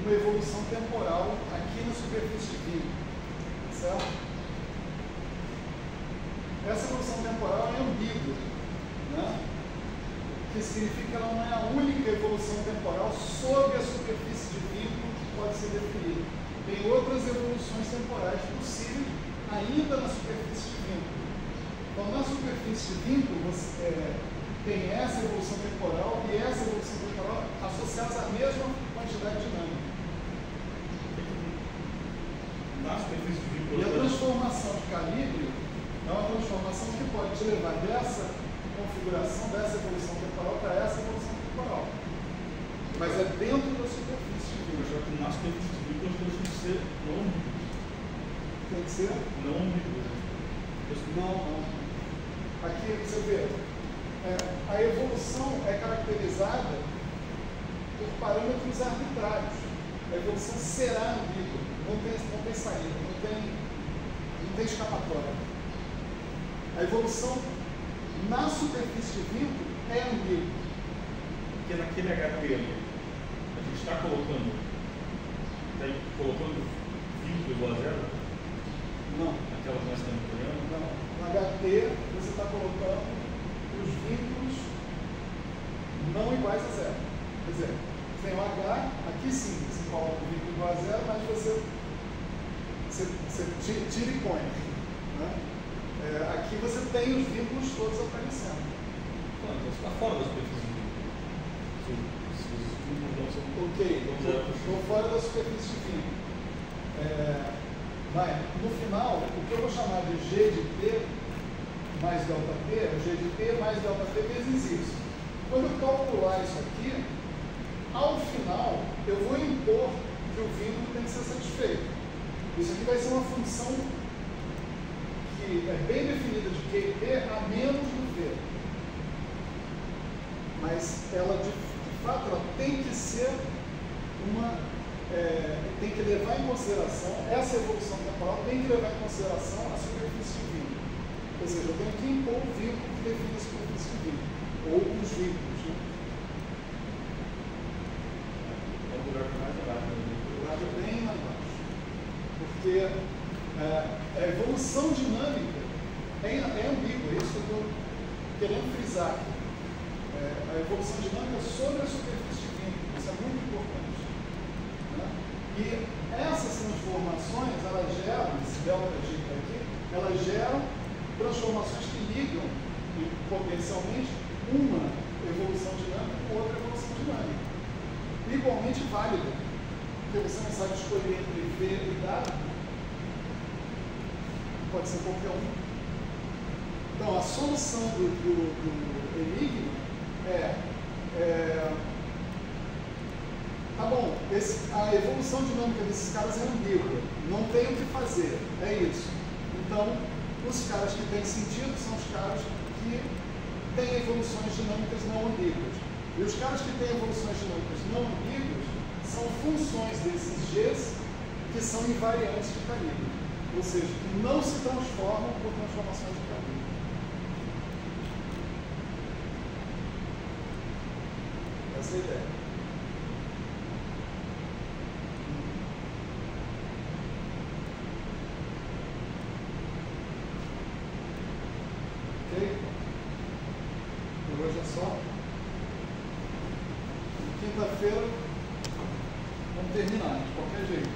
uma evolução temporal aqui na superfície do vínculo. Certo? Essa evolução temporal é ambígua, né? Que significa que ela não é a única evolução temporal sobre a superfície de vínculo que pode ser definida. Tem outras evoluções temporais possíveis ainda na superfície de vínculo. Então, na superfície de vínculo, você tem essa evolução temporal e essa evolução temporal associadas à mesma quantidade dinâmica. Na superfície de vínculo. E a transformação de calibre é uma transformação que pode te levar dessa configuração, dessa evolução temporal para essa evolução temporal. Mas é dentro da superfície de vínculo. Já que na superfície de vínculo as coisas têm que ser não ambíguas. Tem que ser? Não ambíguas. Não. Aqui você vê, a evolução é caracterizada por parâmetros arbitrários. A evolução será ambígua. Não tem saída, não tem escapatória. A evolução na superfície de vínculo é ambígua. Porque naquele HP ali, a gente está colocando vínculo igual a zero? Não. Aquela que nós estamos olhando? Não. No HT você está colocando os vínculos não iguais a zero. Quer dizer, tem o H, aqui sim, você coloca o vínculo igual a zero, mas você tira e põe. Né? Aqui você tem os vínculos todos aparecendo. Então você está fora da superfície do vínculo. Se os vínculos não são. Ok, estou fora da superfície de vínculo. No final, o que eu vou chamar de G de T mais delta T é o G de T mais delta T vezes Y. Quando eu calcular isso aqui, ao final, eu vou impor que o vínculo tem que ser satisfeito. Isso aqui vai ser uma função que é bem definida de Q e P a menos do V. Mas ela, de fato, ela tem que ser tem que levar em consideração, essa evolução temporal tem que levar em consideração a superfície de vínculo. Ou seja, eu tenho que impor o vínculo que define a superfície de vínculo, ou os vínculos. Né? É um lugar mais abaixo. O lugar bem mais baixo. Porque a evolução dinâmica é ambígua, é isso que eu estou querendo frisar aqui. A evolução dinâmica sobre a superfície de vínculo, isso é muito importante. Né? E essa transformações, elas geram, esse delta G aqui, elas geram transformações que ligam potencialmente uma evolução dinâmica com outra evolução dinâmica. Igualmente válida, porque você não sabe escolher entre V e W, pode ser qualquer um. Então, a solução do enigma tá bom, a evolução dinâmica desses caras é ambígua, não tem o que fazer, é isso. Então, os caras que têm sentido são os caras que têm evoluções dinâmicas não ambíguas. E os caras que têm evoluções dinâmicas não ambíguas são funções desses Gs que são invariantes de calibre, ou seja, que não se transformam por transformações de calibre. Essa é a ideia. Ok? Por hoje é só. Quinta-feira vamos terminar, de qualquer jeito.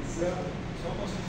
Certo? Só